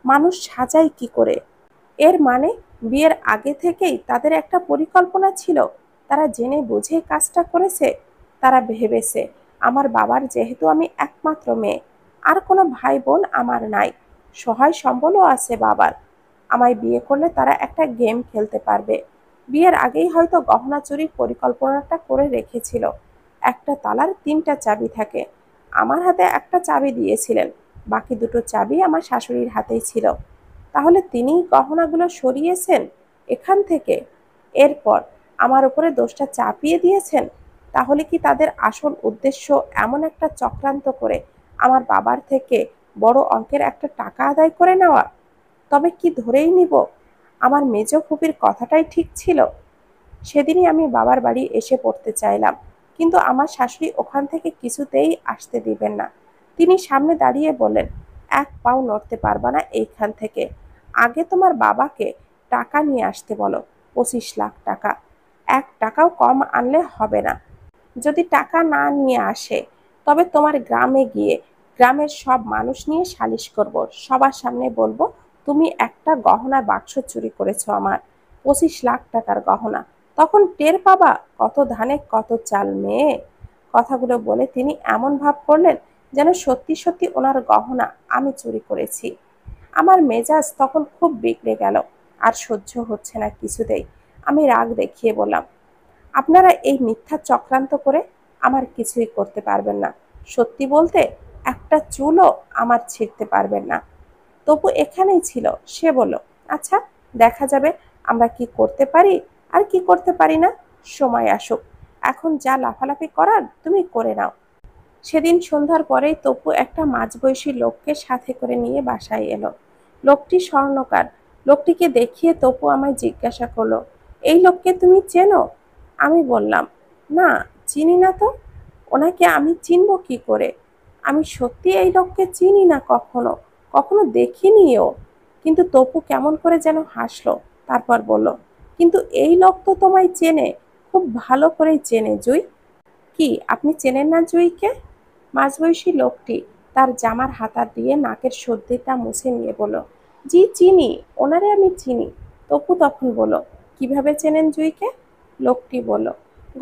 মানুষ সাজায় কি করে? এর মানে বিয়ের আগে থেকেই তাদের একটা পরিকল্পনা ছিল। তারা জেনে বুঝে কাজটা করেছে। তারা ভেবেছে আমার বাবার যেহেতু আমি একমাত্র মেয়ে, আর কোনো ভাই বোন আমার নাই, সহায় সম্বলও আছে বাবার, আমায় বিয়ে করলে তারা একটা গেম খেলতে পারবে। বিয়ের আগেই হয়তো গহনা চুরির পরিকল্পনাটা করে রেখেছিল। একটা তালার তিনটা চাবি থাকে, আমার হাতে একটা চাবি দিয়েছিলেন, বাকি দুটো চাবি আমার শাশুড়ির হাতেই ছিল। তাহলে তিনিই গহনাগুলো সরিয়েছেন এখান থেকে, এরপর আমার উপরে দোষটা চাপিয়ে দিয়েছেন। তাহলে কি তাদের আসল উদ্দেশ্য এমন একটা চক্রান্ত করে আমার বাবার থেকে বড় অঙ্কের একটা টাকা আদায় করে নেওয়া? তবে কি ধরেই নিব আমার মেজ ফুপির কথাটাই ঠিক ছিল? সেদিনই আমি বাবার বাড়ি এসে পড়তে চাইলাম, কিন্তু আমার শাশুড়ি ওখান থেকে কিছুতেই আসতে দিবেন না। তিনি সামনে দাঁড়িয়ে বললেন, এক পাও নড়তে পারবা না এইখান থেকে। আগে তোমার বাবাকে টাকা নিয়ে আসতে বলো, 25 লাখ টাকা। 1 টাকাও কম আনলে হবে না। যদি টাকা না নিয়ে আসে, তবে তোমার গ্রামে গিয়ে গ্রামের সব মানুষ নিয়ে সালিশ করব, সবার সামনে বলবো তুমি একটা গহনার বাক্স চুরি করেছো আমার, 25 লাখ টাকার গহনা। তখন টের পাবা কত ধানে কত চাল মেয়ে। কথাগুলো বলে তিনি এমন ভাব করলেন যেন সত্যি সত্যি ওনার গহনা আমি চুরি করেছি। আমার মেজাজ তখন খুব বিগড়ে গেল, আর সহ্য হচ্ছে না কিছুতেই। আমি রাগ দেখিয়ে বললাম, আপনারা এই মিথ্যা চক্রান্ত করে আমার কিছুই করতে পারবেন না। সত্যি বলতে একটা চুলও আমার ছিঁড়তে পারবেন না। তবু এখানেই ছিল। সে বলল, আচ্ছা, দেখা যাবে আমরা কি করতে পারি আর কি করতে পারি না। সময় আসুক, এখন যা লাফালাফি করার তুমি করে নাও। সেদিন সন্ধ্যার পরেই তপু একটা মাঝবয়সী লোককে সাথে করে নিয়ে বাসায় এলো। লোকটি স্বর্ণকার। লোকটিকে দেখিয়ে তপু আমায় জিজ্ঞাসা করলো, এই লোককে তুমি চেনো? আমি বললাম, না, চিনি না তো। ওনাকে আমি চিনব কি করে? আমি সত্যি এই লোককে চিনি না, কখনো কখনো দেখিনিও। কিন্তু তপু কেমন করে যেন হাসলো, তারপর বলল, কিন্তু এই লোক তো তোমায় চেনে, খুব ভালো করেই চেনে জুই। কি, আপনি চেনেন না জুইকে? মাঝবয়সী লোকটি তার জামার হাতা দিয়ে নাকের সর্দিটা মুছে নিয়ে বলল, জি চিনি, ওনারে আমি চিনি। তপু তখন বলল, কিভাবে চেনেন জুইকে? লোকটি বলল,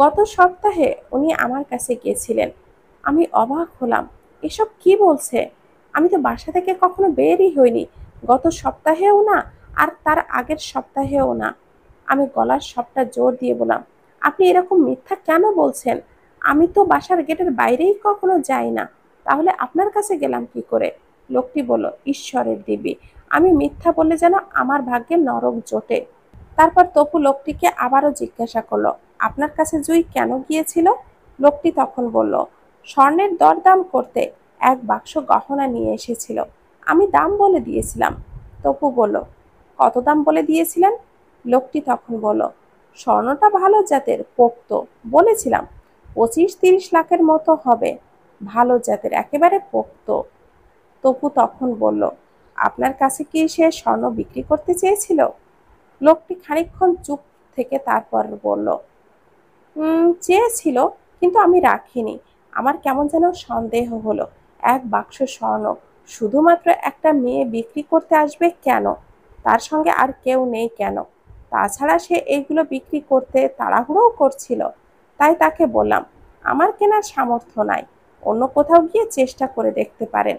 গত সপ্তাহে উনি আমার কাছে গিয়েছিলেন। আমি অবাক হলাম, এসব কি বলছে? আমি তো বাসা থেকে কখনো বেরই হইনি, গত সপ্তাহেও না, আর তার আগের সপ্তাহেও না। আমি গলার সবটা জোর দিয়ে বললাম, আপনি এরকম মিথ্যা কেন বলছেন? আমি তো বাসার গেটের বাইরেই কখনো যাই না, তাহলে আপনার কাছে গেলাম কি করে? লোকটি বলল, ঈশ্বরের দিব্যি, আমি মিথ্যা বললে যেন আমার ভাগ্যে নরক জোটে। তারপর তপু লোকটিকে আবারও জিজ্ঞাসা করলো, আপনার কাছে জুই কেন গিয়েছিল? লোকটি তখন বলল, স্বর্ণের দরদাম করতে, এক বাক্স গহনা নিয়ে এসেছিল। আমি দাম বলে দিয়েছিলাম। তপু বলল, কত দাম বলে দিয়েছিলেন? লোকটি তখন বলল, স্বর্ণটা ভালো জাতের, পোক্ত, বলেছিলাম 25-30 লাখের মতো হবে। ভালো জাতের, একেবারে পোক্ত। তপু তখন বলল, আপনার কাছে কি সে স্বর্ণ বিক্রি করতে চেয়েছিল? লোকটি খানিকক্ষণ চুপ থেকে তারপর বলল, চেয়েছিল, কিন্তু আমি রাখিনি। আমার কেমন যেন সন্দেহ হলো। এক বাক্স স্বর্ণ শুধুমাত্র একটা মেয়ে বিক্রি করতে আসবে কেন? তার সঙ্গে আর কেউ নেই কেন? তাছাড়া সে এইগুলো বিক্রি করতে তাড়াহুড়োও করছিল। তাই তাকে বললাম, আমার কেনার সামর্থ্য নাই, অন্য কোথাও গিয়ে চেষ্টা করে দেখতে পারেন।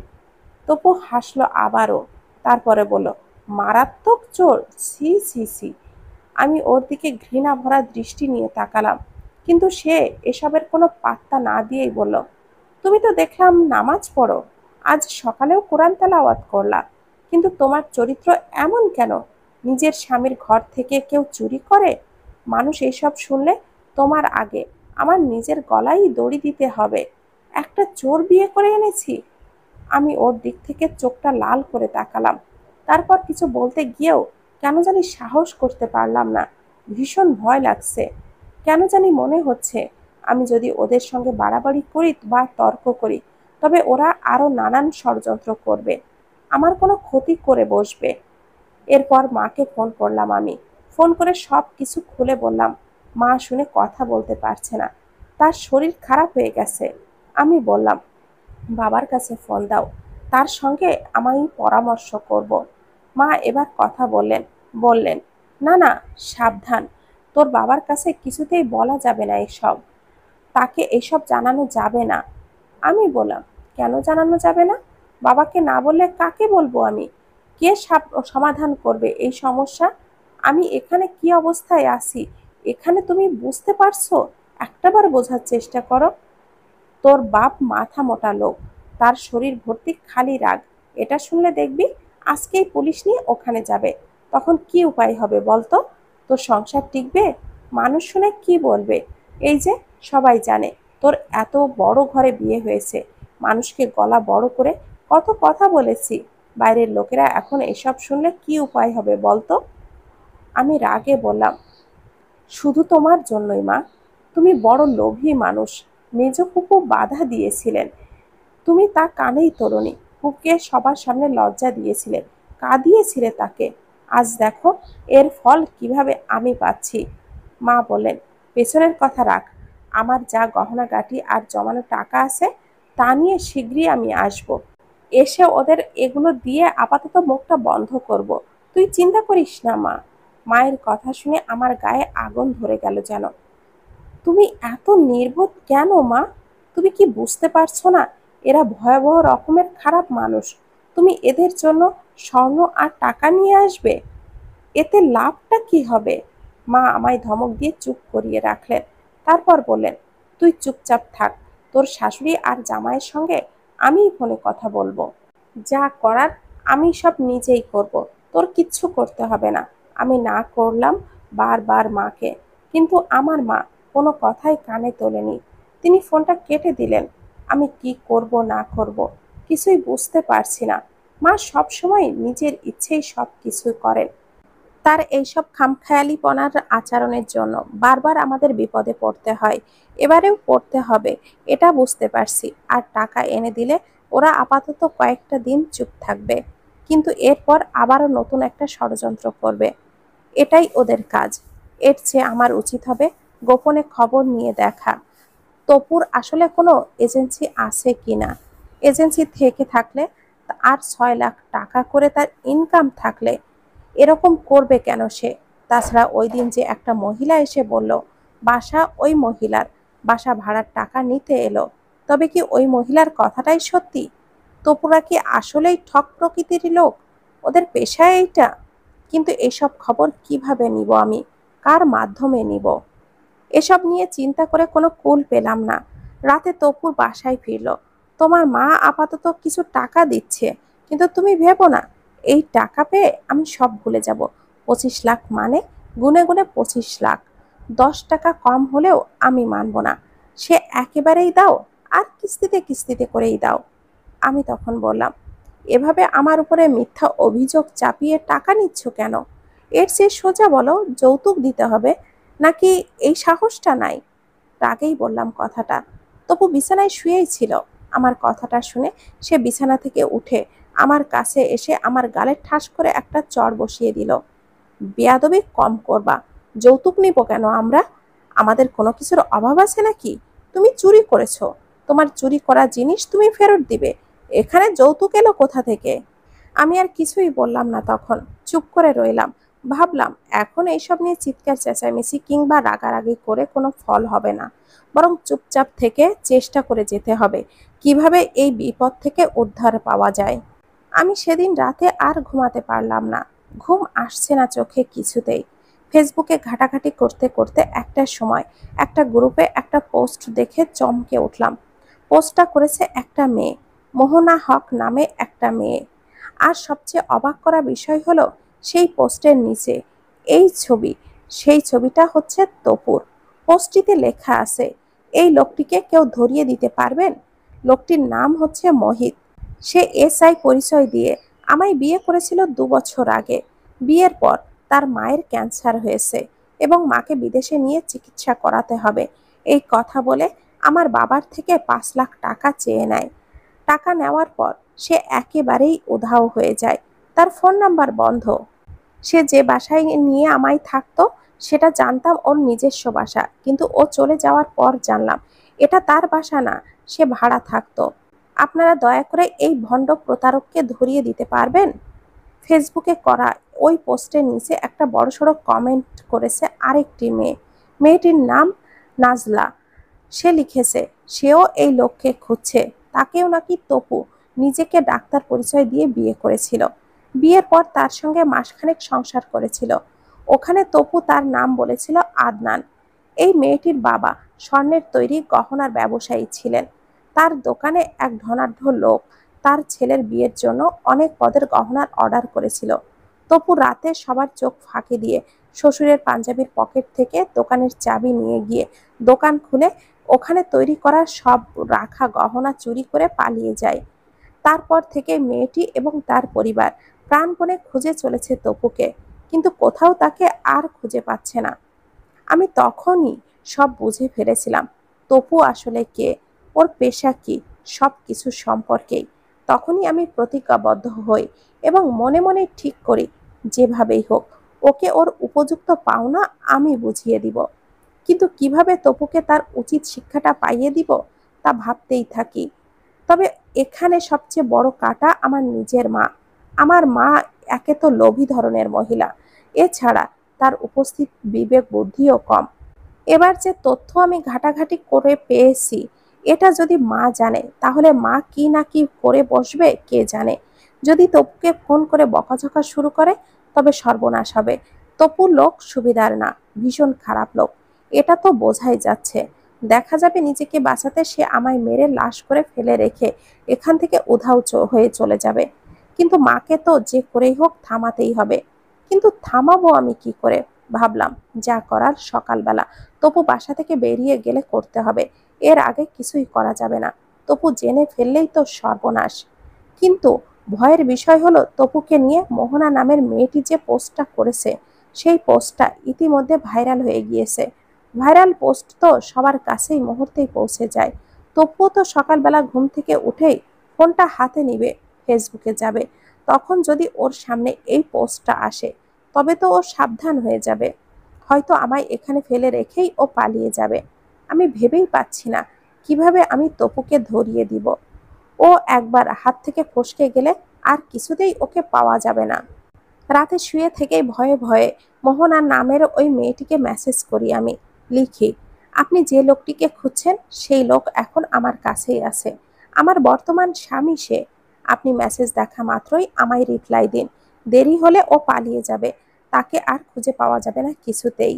তপু হাসলো আবারও, তারপরে বলল, মারাত্মক চোর, ছি ছি ছি। আমি ওর দিকে ঘৃণা ভরা দৃষ্টি নিয়ে তাকালাম, কিন্তু সে এসবের কোনো পাত্তা না দিয়েই বলল, তুমি তো দেখলাম নামাজ পড়ো, আজ সকালেও কোরআন তেলাওয়াত করলা, কিন্তু তোমার চরিত্র এমন কেন? নিজের স্বামীর ঘর থেকে কেউ চুরি করে? মানুষ এইসব শুনলে তোমার আগে আমার নিজের গলায় দড়ি দিতে হবে। একটা চোর বিয়ে করে এনেছি। আমি ওর দিক থেকে চোখটা লাল করে তাকালাম। তারপর কিছু বলতে গিয়েও কেন জানি সাহস করতে পারলাম না। ভীষণ ভয় লাগছে। কেন জানি মনে হচ্ছে আমি যদি ওদের সঙ্গে বাড়াবাড়ি করি বা তর্ক করি, তবে ওরা আরো নানান ষড়যন্ত্র করবে, আমার কোনো ক্ষতি করে বসবে। এরপর মাকে ফোন করলাম। আমি ফোন করে সব কিছু খুলে বললাম। মা শুনে কথা বলতে পারছে না, তার শরীর খারাপ হয়ে গেছে। আমি বললাম, বাবার কাছে ফোন দাও, তার সঙ্গে আমি পরামর্শ করব। মা এবার কথা বললেন, না না, সাবধান, তোর বাবার কাছে কিছুতেই বলা যাবে না এসব, তাকে এসব জানানো যাবে না। আমি বললাম, কেন জানানো যাবে না? বাবাকে না বললে কাকে বলবো আমি? কে সমাধান করবে এই সমস্যা? আমি এখানে কি অবস্থায় আছি এখানে তুমি বুঝতে পারছো? একটাবার বোঝার চেষ্টা করো। তোর বাপ মাথা মোটা লোক, তার শরীর ভর্তি খালি রাগ। এটা শুনলে দেখবি আজকেই পুলিশ নিয়ে ওখানে যাবে। তখন কি উপায় হবে বলতো? তোর সংসার টিকবে? মানুষ শুনে কি বলবে? এই যে সবাই জানে তোর এত বড় ঘরে বিয়ে হয়েছে, মানুষকে গলা বড় করে কত কথা বলেছি, বাইরের লোকেরা এখন এসব শুনলে কি উপায় হবে বলতো? আমি রাগে বললাম, শুধু তোমার জন্যই মা, তুমি বড় লোভী মানুষ। মেজ ফুপু বাধা দিয়েছিলেন, তুমি তা কানেই তোলনি। ফুপকে সবার সামনে লজ্জা দিয়েছিলে, কাঁদিয়েছিলে তাকে। আজ দেখো এর ফল কিভাবে আমি পাচ্ছি। মা বললেন, পেছনের কথা রাখ, আমার যা গহনা গাটি আর জমানো টাকা আছে তা নিয়ে শীঘ্রই আমি আসব। এসে ওদের এগুলো দিয়ে আপাতত মুখটা বন্ধ করব। তুই চিন্তা করিস না মা। মায়ের কথা শুনে আমার গায়ে আগুন ধরে গেল যেন। তুমি এত নির্বোধ কেন মা? তুমি কি বুঝতে পারছো না এরা ভয়াবহ রকমের খারাপ মানুষ? তুমি এদের জন্য স্বর্ণ আর টাকা নিয়ে আসবে, এতে লাভটা কি হবে? মা আমায় ধমক দিয়ে চুপ করিয়ে রাখলেন। তারপর বললেন, তুই চুপচাপ থাক, তোর শাশুড়ি আর জামাইয়ের সঙ্গে আমিই ফোনে কথা বলবো। যা করার আমি সব নিজেই করব, তোর কিচ্ছু করতে হবে না। আমি না করলাম বারবার মাকে, কিন্তু আমার মা কোনো কথাই কানে তোলেনি। তিনি ফোনটা কেটে দিলেন। আমি কি করব না করব কিছুই বুঝতে পারছি না। মা সবসময় নিজের ইচ্ছেই সব কিছু করেন। তার এইসব খামখেয়ালিপনার আচরণের জন্য বারবার আমাদের বিপদে পড়তে হয়। এবারেও পড়তে হবে, এটা বুঝতে পারছি। আর টাকা এনে দিলে ওরা আপাতত কয়েকটা দিন চুপ থাকবে, কিন্তু এরপর আবারও নতুন একটা ষড়যন্ত্র করবে। এটাই ওদের কাজ। এর চেয়ে আমার উচিত হবে গোপনে খবর নিয়ে দেখা, তপুর আসলে কোনো এজেন্সি আছে কিনা। এজেন্সি থেকে থাকলে আর 6 লাখ টাকা করে তার ইনকাম থাকলে এরকম করবে কেন সে? তাছাড়া ওই দিন যে একটা মহিলা এসে বলল ওই মহিলার বাসা ভাড়ার টাকা নিতে এলো, তবে কি ওই মহিলার কথাটাই সত্যি? তপুরা কি আসলেই ঠক প্রকৃতির লোক? ওদের পেশায় এইটা? কিন্তু এসব খবর কিভাবে নিব আমি, কার মাধ্যমে নিব? এসব নিয়ে চিন্তা করে কোনো কুল পেলাম না। রাতে তপুর বাসায় ফিরল। তোমার মা আপাতত কিছু টাকা দিচ্ছে, কিন্তু তুমি ভেবো না এই টাকা পেয়ে আমি সব ভুলে যাব। 25 লাখ মানে গুনে গুনে 25 লাখ। 10 টাকা কম হলেও আমি মানব না। সে একেবারেই দাও, আর কিস্তিতে কিস্তিতে করেই দাও। আমি তখন বললাম, এভাবে আমার উপরে মিথ্যা অভিযোগ চাপিয়ে টাকা নিচ্ছ কেন? এর চেয়ে সোজা বলো যৌতুক দিতে হবে, নাকি এই সাহসটা নাই? রাগেই বললাম কথাটা। তবু বিছানায় শুয়েই ছিল। আমার কথাটা শুনে সে বিছানা থেকে উঠে আমার কাছে এসে আমার গালে ঠাস করে একটা চড় বসিয়ে দিল। বেয়াদবি কম করবা। যৌতুক নিব কেন আমরা? আমাদের কোনো কিছুর অভাব আছে নাকি? তুমি চুরি করেছো, তোমার চুরি করা জিনিস তুমি ফেরত দিবে, এখানে যৌতুক এলো কোথা থেকে? আমি আর কিছুই বললাম না তখন, চুপ করে রইলাম। ভাবলাম এখন এইসব নিয়ে চিৎকার চেঁচামেচি কিংবা রাগারাগি করে কোনো ফল হবে না, বরং চুপচাপ থেকে চেষ্টা করে যেতে হবে কিভাবে এই বিপদ থেকে উদ্ধার পাওয়া যায়। আমি সেদিন রাতে আর ঘুমাতে পারলাম না। ঘুম আসছে না চোখে কিছুতেই। ফেসবুকে ঘাটাঘাটি করতে করতে একটার সময় একটা গ্রুপে একটা পোস্ট দেখে চমকে উঠলাম। পোস্টটা করেছে একটা মেয়ে, মোহনা হক নামে একটা মেয়ে। আর সবচেয়ে অবাক করা বিষয় হলো সেই পোস্টের নিচে এই ছবি, সেই ছবিটা হচ্ছে তপুর। পোস্টটিতে লেখা আছে, এই লোকটিকে কেউ ধরিয়ে দিতে পারবেন? লোকটির নাম হচ্ছে মোহিত। সে এসআই পরিচয় দিয়ে আমায় বিয়ে করেছিল 2 বছর আগে। বিয়ের পর তার মায়ের ক্যান্সার হয়েছে এবং মাকে বিদেশে নিয়ে চিকিৎসা করাতে হবে, এই কথা বলে আমার বাবার থেকে 5 লাখ টাকা চেয়ে নেয়। টাকা নেওয়ার পর সে একেবারেই উধাও হয়ে যায়, তার ফোন নাম্বার বন্ধ। সে যে বাসায় নিয়ে আমায় থাকতো সেটা জানতাম ওর নিজস্ব বাসা, কিন্তু ও চলে যাওয়ার পর জানলাম এটা তার বাসা না, সে ভাড়া থাকতো। আপনারা দয়া করে এই ভণ্ড প্রতারককে ধরিয়ে দিতে পারবেন? ফেসবুকে করা ওই পোস্টের নিচে একটা বড়সড় কমেন্ট করেছে আরেকটি মেয়ে। মেয়েটির নাম নাজলা। সে লিখেছে সেও এই লোককে খুঁজছে, তাকেও নাকি তপু নিজেকে ডাক্তার পরিচয় দিয়ে বিয়ে করেছিল। বিয়ের পর তার সঙ্গে মাসখানেক সংসার করেছিল। ওখানে তপু তার নাম বলেছিল আদনান। এই মেয়েটির বাবা স্বর্ণের তৈরি গহনার ব্যবসায়ী ছিলেন। তার দোকানে এক ধনাঢ্য লোক তার ছেলের বিয়ের জন্য অনেক পদের গহনার অর্ডার করেছিল। তপু রাতে সবার চোখ ফাঁকি দিয়ে শ্বশুরের পাঞ্জাবির পকেট থেকে দোকানের চাবি নিয়ে গিয়ে দোকান খুলে ওখানে তৈরি করা সব রাখা গহনা চুরি করে পালিয়ে যায়। তারপর থেকে মেয়েটি এবং তার পরিবার প্রাণপণে খুঁজে চলেছে তপুকে, কিন্তু কোথাও তাকে আর খুঁজে পাচ্ছে না। আমি তখনই সব বুঝে ফেলেছিলাম তপু আসলে কে, ওর পেশা কি, সব কিছু সম্পর্কেই। তখনই আমি প্রতিজ্ঞাবদ্ধ হই এবং মনে মনে ঠিক করি যেভাবেই হোক ওকে ওর উপযুক্ত পাওনা আমি বুঝিয়ে দিব। কিন্তু কিভাবে তপুকে তার উচিত শিক্ষাটা পাইয়ে দিব তা ভাবতেই থাকি। তবে এখানে সবচেয়ে বড় কাটা আমার নিজের মা। আমার মা একে তো লোভী ধরনের মহিলা, এছাড়া তার উপস্থিত বিবেক বুদ্ধিও কম। এবার যে তথ্য আমি ঘাটাঘাটি করে পেয়েছি, এটা যদি মা জানে তাহলে মা কি না কি করে বসবে কে জানে। যদি তপুকে ফোন করে বকাঝকা শুরু করে তবে সর্বনাশ হবে। তপু লোক সুবিধার না, ভীষণ খারাপ লোক, এটা তো বোঝাই যাচ্ছে। দেখা যাবে নিজেকে বাঁচাতে সে আমায় মেরে লাশ করে ফেলে রেখে এখান থেকে উধাও হয়ে চলে যাবে। কিন্তু মাকে তো যে করেই হোক থামাতেই হবে। কিন্তু থামাবো আমি কি করে? ভাবলাম যা করার সকালবেলা তপু বাসা থেকে বেরিয়ে গেলে করতে হবে, এর আগে কিছুই করা যাবে না। তপু জেনে ফেললেই তো সর্বনাশ। কিন্তু ভয়ের বিষয় হলো তপুকে নিয়ে মোহনা নামের মেয়েটি যে পোস্টটা করেছে সেই পোস্টটা ইতিমধ্যে ভাইরাল হয়ে গিয়েছে। ভাইরাল পোস্ট তো সবার কাছেই মুহূর্তেই পৌঁছে যায়। তপুও তো সকালবেলা ঘুম থেকে উঠেই ফোনটা হাতে নিবে, ফেসবুকে যাবে। তখন যদি ওর সামনে এই পোস্টটা আসে তবে তো ও সাবধান হয়ে যাবে। হয়তো আমায় এখানে ফেলে রেখেই ও পালিয়ে যাবে। আমি ভেবেই পাচ্ছি না কিভাবে আমি তপুকে ধরিয়ে দিব। ও একবার হাত থেকে ফসকে গেলে আর কিছুতেই ওকে পাওয়া যাবে না। রাতে শুয়ে থেকেই ভয়ে ভয়ে মোহনা নামের ওই মেয়েটিকে মেসেজ করি আমি। লিখি, আপনি যে লোকটিকে খুঁজছেন সেই লোক এখন আমার কাছেই আছে, আমার বর্তমান স্বামী সে। আপনি মেসেজ দেখা মাত্রই আমায় রিপ্লাই দিন, দেরি হলে ও পালিয়ে যাবে, তাকে আর খুঁজে পাওয়া যাবে না কিছুতেই।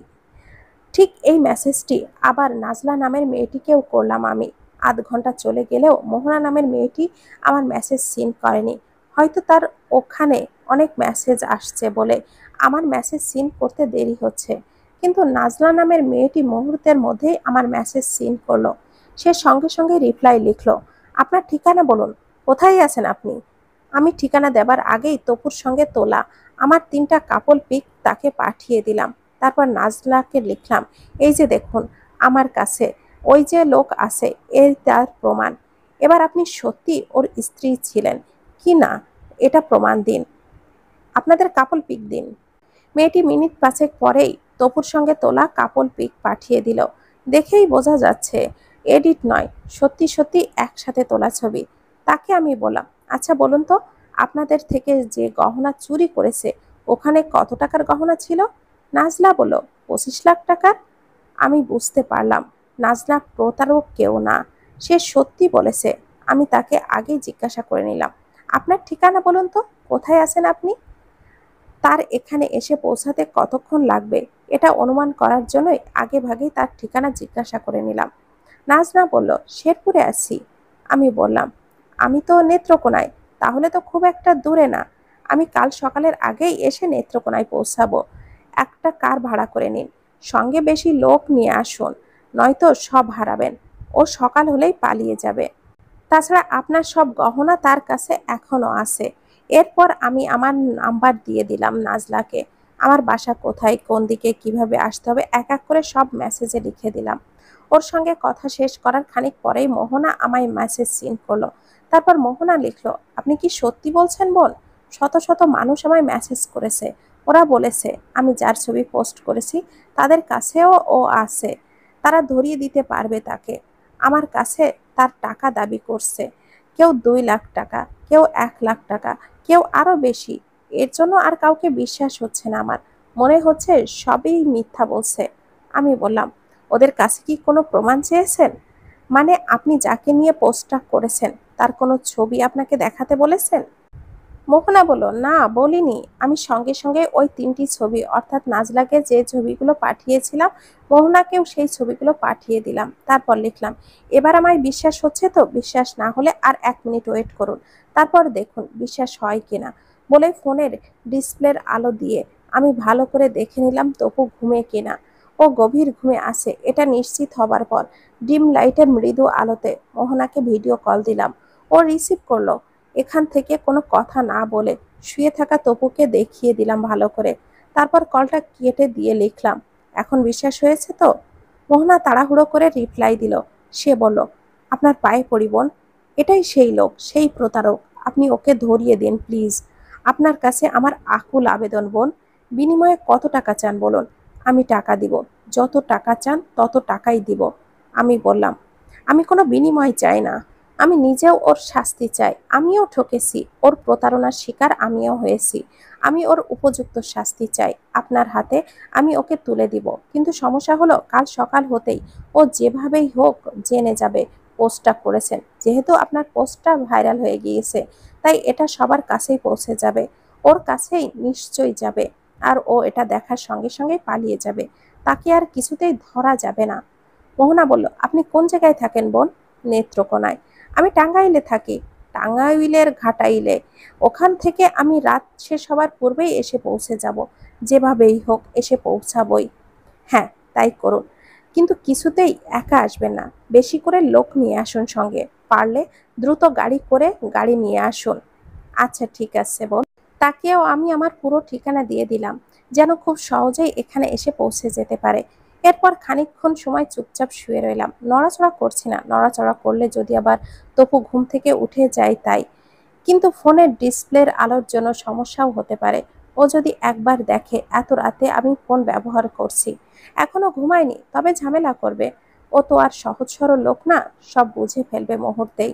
ঠিক এই মেসেজটি আবার নাজলা নামের মেয়েটিকেও করলাম আমি। আধ ঘন্টা চলে গেলেও মোহনা নামের মেয়েটি আমার মেসেজ সিন করেনি। হয়তো তার ওখানে অনেক মেসেজ আসছে বলে আমার মেসেজ সিন করতে দেরি হচ্ছে। কিন্তু নাজলা নামের মেয়েটি মুহূর্তের মধ্যেই আমার মেসেজ সিন করলো। সে সঙ্গে সঙ্গে রিপ্লাই লিখলো, আপনার ঠিকানা বলুন, কোথায় আছেন আপনি? আমি ঠিকানা দেবার আগেই তপুর সঙ্গে তোলা আমার 3টা কাপল পিক তাকে পাঠিয়ে দিলাম। তারপর নাজলাকে লিখলাম, এই যে দেখুন আমার কাছে ওই যে লোক আছে, এর তার প্রমাণ। এবার আপনি সত্যি ওর স্ত্রী ছিলেন কি না এটা প্রমাণ দিন, আপনাদের কাপল পিক দিন। মেয়েটি মিনিট 5 পরেই তপুর সঙ্গে তোলা কাপল পিক পাঠিয়ে দিল। দেখেই বোঝা যাচ্ছে এডিট নয়, সত্যি সত্যি একসাথে তোলা ছবি। তাকে আমি বললাম, আচ্ছা বলুন তো, আপনাদের থেকে যে গহনা চুরি করেছে ওখানে কত টাকার গহনা ছিল? নাজলা বলল, 25 লাখ টাকার। আমি বুঝতে পারলাম নাজলা প্রতারক কেউ না, সে সত্যি বলেছে। আমি তাকে আগেই জিজ্ঞাসা করে নিলাম, আপনার ঠিকানা বলুন তো, কোথায় আছেন আপনি? তার এখানে এসে পৌঁছাতে কতক্ষণ লাগবে এটা অনুমান করার জন্যই আগে ভাগেই তার ঠিকানা জিজ্ঞাসা করে নিলাম। নাজনা বলল, শেরপুরে আছি। আমি বললাম, আমি তো নেত্রকোনায়, তাহলে তো খুব একটা দূরে না। আমি কাল সকালের আগেই এসে নেত্রকোনায় পৌঁছাবো। একটা কার ভাড়া করে নিন, সঙ্গে বেশি লোক নিয়ে আসুন, নয়তো সব হারাবেন। ও সকাল হলেই পালিয়ে যাবে। তাছাড়া আপনার সব গহনা তার কাছে এখনো আছে। এরপর আমি আমার নাম্বার দিয়ে দিলাম নাজলাকে। আমার বাসা কোথায়, কোন দিকে, কিভাবে আসতে হবে এক এক করে সব মেসেজে লিখে দিলাম। ওর সঙ্গে কথা শেষ করার খানিক পরেই মোহনা আমায় মেসেজ সিন করলো। তারপর মোহনা লিখলো, আপনি কি সত্যি বলছেন বোন? শত শত মানুষ আমায় মেসেজ করেছে, ওরা বলেছে আমি যার ছবি পোস্ট করেছি তাদের কাছেও ও আছে, তারা ধরিয়ে দিতে পারবে তাকে। আমার কাছে তার টাকা দাবি করছে, কেউ 2 লাখ টাকা, কেউ 1 লাখ টাকা, কেউ আরো বেশি। এর জন্য আর কাউকে বিশ্বাস হচ্ছে না আমার, মনে হচ্ছে সবই মিথ্যা বলছে। আমি বললাম, ওদের কাছে কি কোনো প্রমাণ চেয়েছেন? মানে আপনি যাকে নিয়ে পোস্টটা করেছেন তার কোনো ছবি আপনাকে দেখাতে বলেছেন? মোহনা বলল, না বলিনি। আমি সঙ্গে সঙ্গে ওই 3টি ছবি অর্থাৎ নাজলাকে যে ছবিগুলো পাঠিয়েছিলাম মোহনাকেও সেই ছবিগুলো পাঠিয়ে দিলাম। তারপর লিখলাম, এবার আমায় বিশ্বাস হচ্ছে তো? বিশ্বাস না হলে আর 1 মিনিট ওয়েট করুন, তারপর দেখুন বিশ্বাস হয় কিনা। বলে ফোনের ডিসপ্লের আলো দিয়ে আমি ভালো করে দেখে নিলাম তপু ঘুমে কিনা। ও গভীর ঘুমে আছে এটা নিশ্চিত হবার পর ডিম লাইটের মৃদু আলোতে মোহনাকে ভিডিও কল দিলাম। ও রিসিভ করলো। এখান থেকে কোনো কথা না বলে শুয়ে থাকা তপুকে দেখিয়ে দিলাম ভালো করে। তারপর কলটা কেটে দিয়ে লিখলাম, এখন বিশ্বাস হয়েছে তো? মোহনা তাড়াহুড়ো করে রিপ্লাই দিল। সে বলল, আপনার পায়ে পড়ি বোন, এটাই সেই লোক, সেই প্রতারক। আপনি ওকে ধরিয়ে দিন প্লিজ। আপনার কাছে আমার আকুল আবেদন বোন। বিনিময়ে কত টাকা চান বলুন, আমি টাকা দিব। যত টাকা চান তত টাকাই দিব। আমি বললাম, আমি কোনো বিনিময় চাই না, আমি নিজেও ওর শাস্তি চাই। আমিও ঠকেছি, ওর প্রতারণার শিকার আমিও হয়েছি। আমি ওর উপযুক্ত শাস্তি চাই আপনার হাতে। আমি ওকে তুলে দিব, কিন্তু সমস্যা হলো কাল সকাল হতেই ও যেভাবেই হোক জেনে যাবে পোস্টটা করেছেন। যেহেতু আপনার পোস্টটা ভাইরাল হয়ে গিয়েছে তাই এটা সবার কাছেই পৌঁছে যাবে, ওর কাছেই নিশ্চয়ই যাবে। আর ও এটা দেখার সঙ্গে সঙ্গে পালিয়ে যাবে, তাকে আর কিছুতেই ধরা যাবে না। মোহনা বলল, আপনি কোন জায়গায় থাকেন বোন? নেত্রকোনায়। আমি টাঙ্গাইলে থাকি। টাঙ্গাইলের ঘাটাইলে। ওখান থেকে আমি রাত শেষ হবার পূর্বেই এসে পৌঁছে যাব, যেভাবেই হোক এসে পৌঁছাবই। হ্যাঁ, তাই করুন, কিন্তু কিছুতেই একা আসবেন না, বেশি করে লোক নিয়ে আসুন সঙ্গে। পারলে দ্রুত গাড়ি করে গাড়ি নিয়ে আসুন। আচ্ছা ঠিক আছে বোন। তাকেও আমি আমার পুরো ঠিকানা দিয়ে দিলাম, যেন খুব সহজেই এখানে এসে পৌঁছে যেতে পারে। এরপর খানিকক্ষণ সময় চুপচাপ শুয়ে রইলাম, নড়াচড়া করছি না। নড়াচড়া করলে যদি আবার তপু ঘুম থেকে উঠে যায় তাই। কিন্তু ফোনের ডিসপ্লের আলোর জন্য সমস্যাও হতে পারে। ও যদি একবার দেখে এত রাতে আমি ফোন ব্যবহার করছি, এখনো ঘুমায়নি, তবে ঝামেলা করবে। ও তো আর সহজ সরল লোক না, সব বুঝে ফেলবে মুহূর্তেই।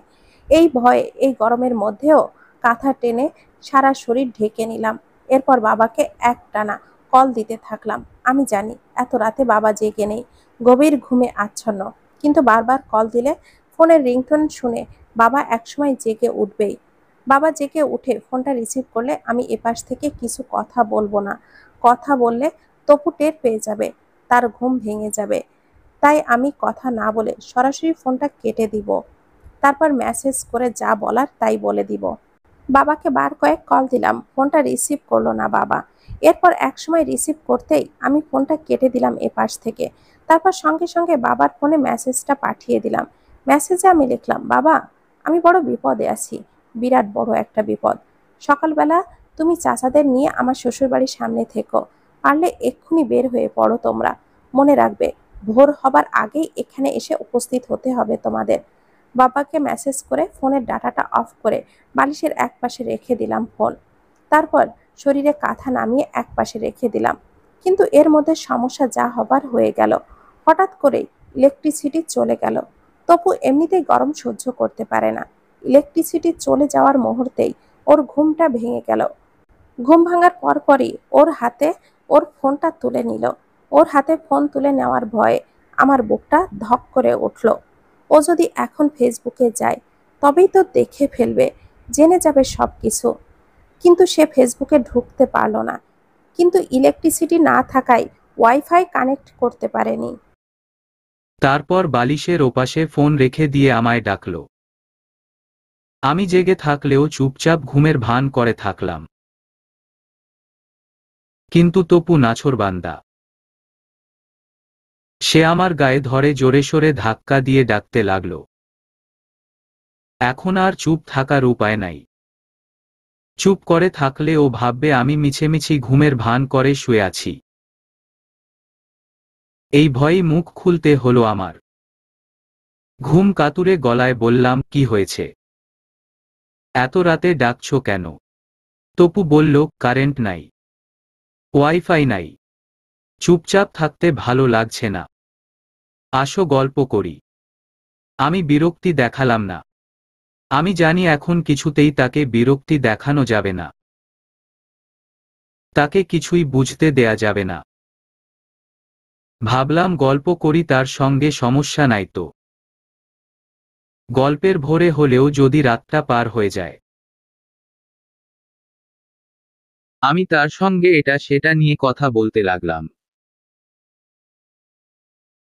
এই ভয়ে এই গরমের মধ্যেও কাঁথা টেনে সারা শরীর ঢেকে নিলাম। এরপর বাবাকে একটানা কল দিতে থাকলাম। আমি জানি এত রাতে বাবা জেগে নেই, গভীর ঘুমে আচ্ছন্ন, কিন্তু বারবার কল দিলে ফোনের রিংটোন শুনে বাবা একসময় জেগে উঠবেই। বাবা জেগে উঠে ফোনটা রিসিভ করলে আমি এপাশ থেকে কিছু কথা বলবো না। কথা বললে তপু টের পেয়ে যাবে, তার ঘুম ভেঙে যাবে। তাই আমি কথা না বলে সরাসরি ফোনটা কেটে দিব। তারপর মেসেজ করে যা বলার তাই বলে দিব। বাবাকে বার কয়েক কল দিলাম, ফোনটা রিসিভ করলো না বাবা। এরপর একসময় রিসিভ করতেই আমি ফোনটা কেটে দিলাম এপাশ থেকে। তারপর সঙ্গে সঙ্গে বাবার ফোনে মেসেজটা পাঠিয়ে দিলাম। মেসেজে আমি লিখলাম, বাবা আমি বড় বিপদে আছি, বিরাট বড় একটা বিপদ। সকালবেলা তুমি চাচাদের নিয়ে আমার শ্বশুরবাড়ির সামনে থেকো, পারলে এক্ষুনি বের হয়ে পড়ো তোমরা। মনে রাখবে ভোর হবার আগেই এখানে এসে উপস্থিত হতে হবে তোমাদের। বাবাকে মেসেজ করে ফোনের ডাটাটা অফ করে বালিশের একপাশে রেখে দিলাম ফোন। তারপর শরীরে কাঁথা নামিয়ে একপাশে রেখে দিলাম। কিন্তু এর মধ্যে সমস্যা যা হবার হয়ে গেল। হঠাৎ করেই ইলেকট্রিসিটি চলে গেল। তপু এমনিতেই গরম সহ্য করতে পারে না। ইলেকট্রিসিটি চলে যাওয়ার মুহূর্তেই ওর ঘুমটা ভেঙে গেল। ঘুম ভাঙার পরপরই ওর হাতে ওর ফোনটা তুলে নিল। ওর হাতে ফোন তুলে নেওয়ার ভয়ে আমার বুকটা ধক করে উঠল। ও যদি এখন ফেসবুকে যায় তবেই তো দেখে ফেলবে, জেনে যাবে সব কিছু। কিন্তু সে ফেসবুকে ঢুকতে পারল না, কিন্তু ইলেকট্রিসিটি না থাকায় ওয়াইফাই কানেক্ট করতে পারেনি। তারপর বালিশের ওপাশে ফোন রেখে দিয়ে আমায় ডাকল। আমি জেগে থাকলেও চুপচাপ ঘুমের ভান করে থাকলাম। কিন্তু তপু নাছোড়বান্দা। সে আমার গায়ে ধরে জোরে সোরে ধাক্কা দিয়ে ডাকতে লাগল। এখন আর চুপ থাকার উপায় নাই। চুপ করে থাকলে ও ভাববে আমি মিছেমিছি ঘুমের ভান করে শুয়ে আছি। এই ভয়েই মুখ খুলতে হলো আমার। ঘুম কাতুরে গলায় বললাম, কি হয়েছে? এত রাতে ডাকছো কেন? তপু বলল, কারেন্ট নাই। ওয়াইফাই নাই। চুপচাপ থাকতে ভালো লাগছে না। আসো গল্প করি। আমি বিরক্তি দেখালাম না। আমি জানি এখন কিছুতেই তাকে বিরক্তি দেখানো যাবে না। তাকে কিছুই বুঝতে দেয়া যাবে না। ভাবলাম গল্প করি, তার সঙ্গে সমস্যা নাই তো। গল্পের ভোরে হলেও যদি রাতটা পার হয়ে যায়। আমি তার সঙ্গে এটা সেটা নিয়ে কথা বলতে লাগলাম।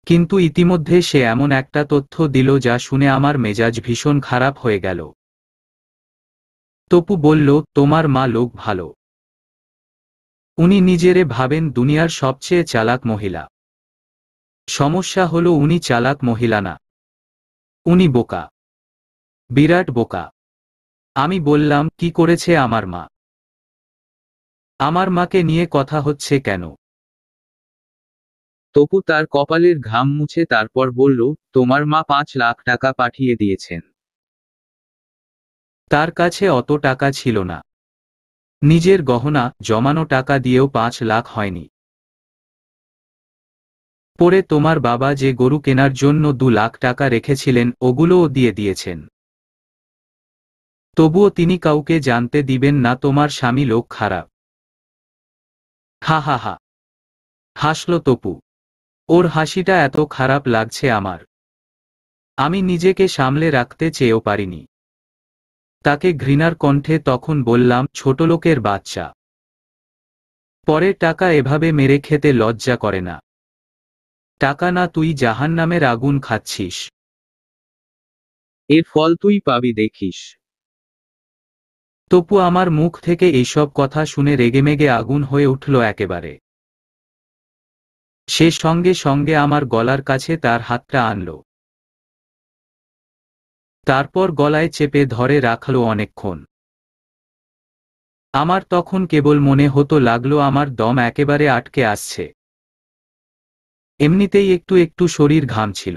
কিন্তু ইতিমধ্যে সে এমন একটা তথ্য দিল যা শুনে আমার মেজাজ ভীষণ খারাপ হয়ে গেল। তপু বলল, তোমার মা লোক ভালো। উনি নিজেরে ভাবেন দুনিয়ার সবচেয়ে চালাক মহিলা। সমস্যা হলো উনি চালাক মহিলা না, উনি বোকা, বিরাট বোকা। আমি বললাম, কি করেছে আমার মা? আমার মাকে নিয়ে কথা হচ্ছে কেন? তপু তার কপালের ঘাম মুছে তারপর বলল, তোমার মা 5 লাখ টাকা পাঠিয়ে দিয়েছেন। তার কাছে অত টাকা ছিল না। নিজের গহনা জমানো টাকা দিয়েও 5 লাখ হয়নি। পরে তোমার বাবা যে গরু কেনার জন্য 2 লাখ টাকা রেখেছিলেন ওগুলোও দিয়ে দিয়েছেন। তবুও তিনি কাউকে জানতে দিবেন না তোমার স্বামী লোক খারাপ। হা হা হা, হাসল তপু। ওর হাসিটা এত খারাপ লাগছে আমার। আমি নিজেকে সামলে রাখতে চেয়েও পারিনি। তাকে ঘৃণার কণ্ঠে তখন বললাম, ছোটলোকের বাচ্চা। পরের টাকা এভাবে মেরে খেতে লজ্জা করে না? টাকা না, তুই জাহান্নামের আগুন খাচ্ছিস। এর ফল তুই পাবি দেখিস। তপু আমার মুখ থেকে এইসব কথা শুনে রেগেমেগে আগুন হয়ে উঠল একেবারে। সে সঙ্গে সঙ্গে আমার গলার কাছে তার হাতটা আনল। তারপর গলায় চেপে ধরে রাখল অনেকক্ষণ। আমার তখন কেবল মনে হতো লাগলো আমার দম একেবারে আটকে আসছে। এমনিতেই একটু একটু শরীর ঘামছিল।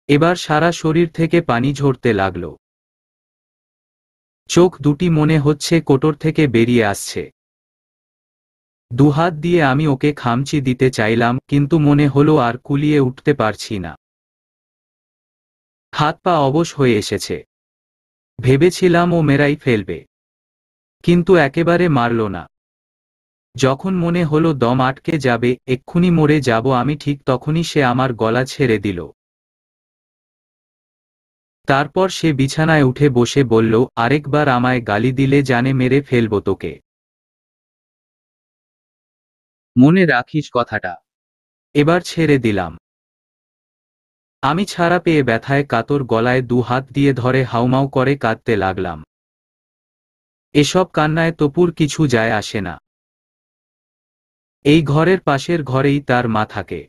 এবার সারা শরীর থেকে পানি ঝরতে লাগল। চোখ দুটি মনে হচ্ছে কোটর থেকে বেরিয়ে আসছে। দুহাত দিয়ে আমি ওকে খামচি দিতে চাইলাম, কিন্তু মনে হলো আর কুলিয়ে উঠতে পারছি না। হাত পা অবশ হয়ে এসেছে। ভেবেছিলাম ও মেরাই ফেলবে, কিন্তু একেবারে মারল না। যখন মনে হলো দম আটকে যাবে, এক্ষুনি মরে যাব আমি, ঠিক তখনই সে আমার গলা ছেড়ে দিল। তারপর সে বিছানায় উঠে বসে বলল, আরেকবার আমায় গালি দিলে জানে মেরে ফেলব তোকে। মনে রাখিস কথাটা। এবার ছেড়ে দিলাম। আমি ছাড়া পেয়ে ব্যথায় কাতর গলায় 2 হাত দিয়ে ধরে হাউমাউ করে কাঁদতে লাগলাম। এসব কান্নায় তপুর কিছু যায় আসে না। এই ঘরের পাশের ঘরেই তার মা থাকে।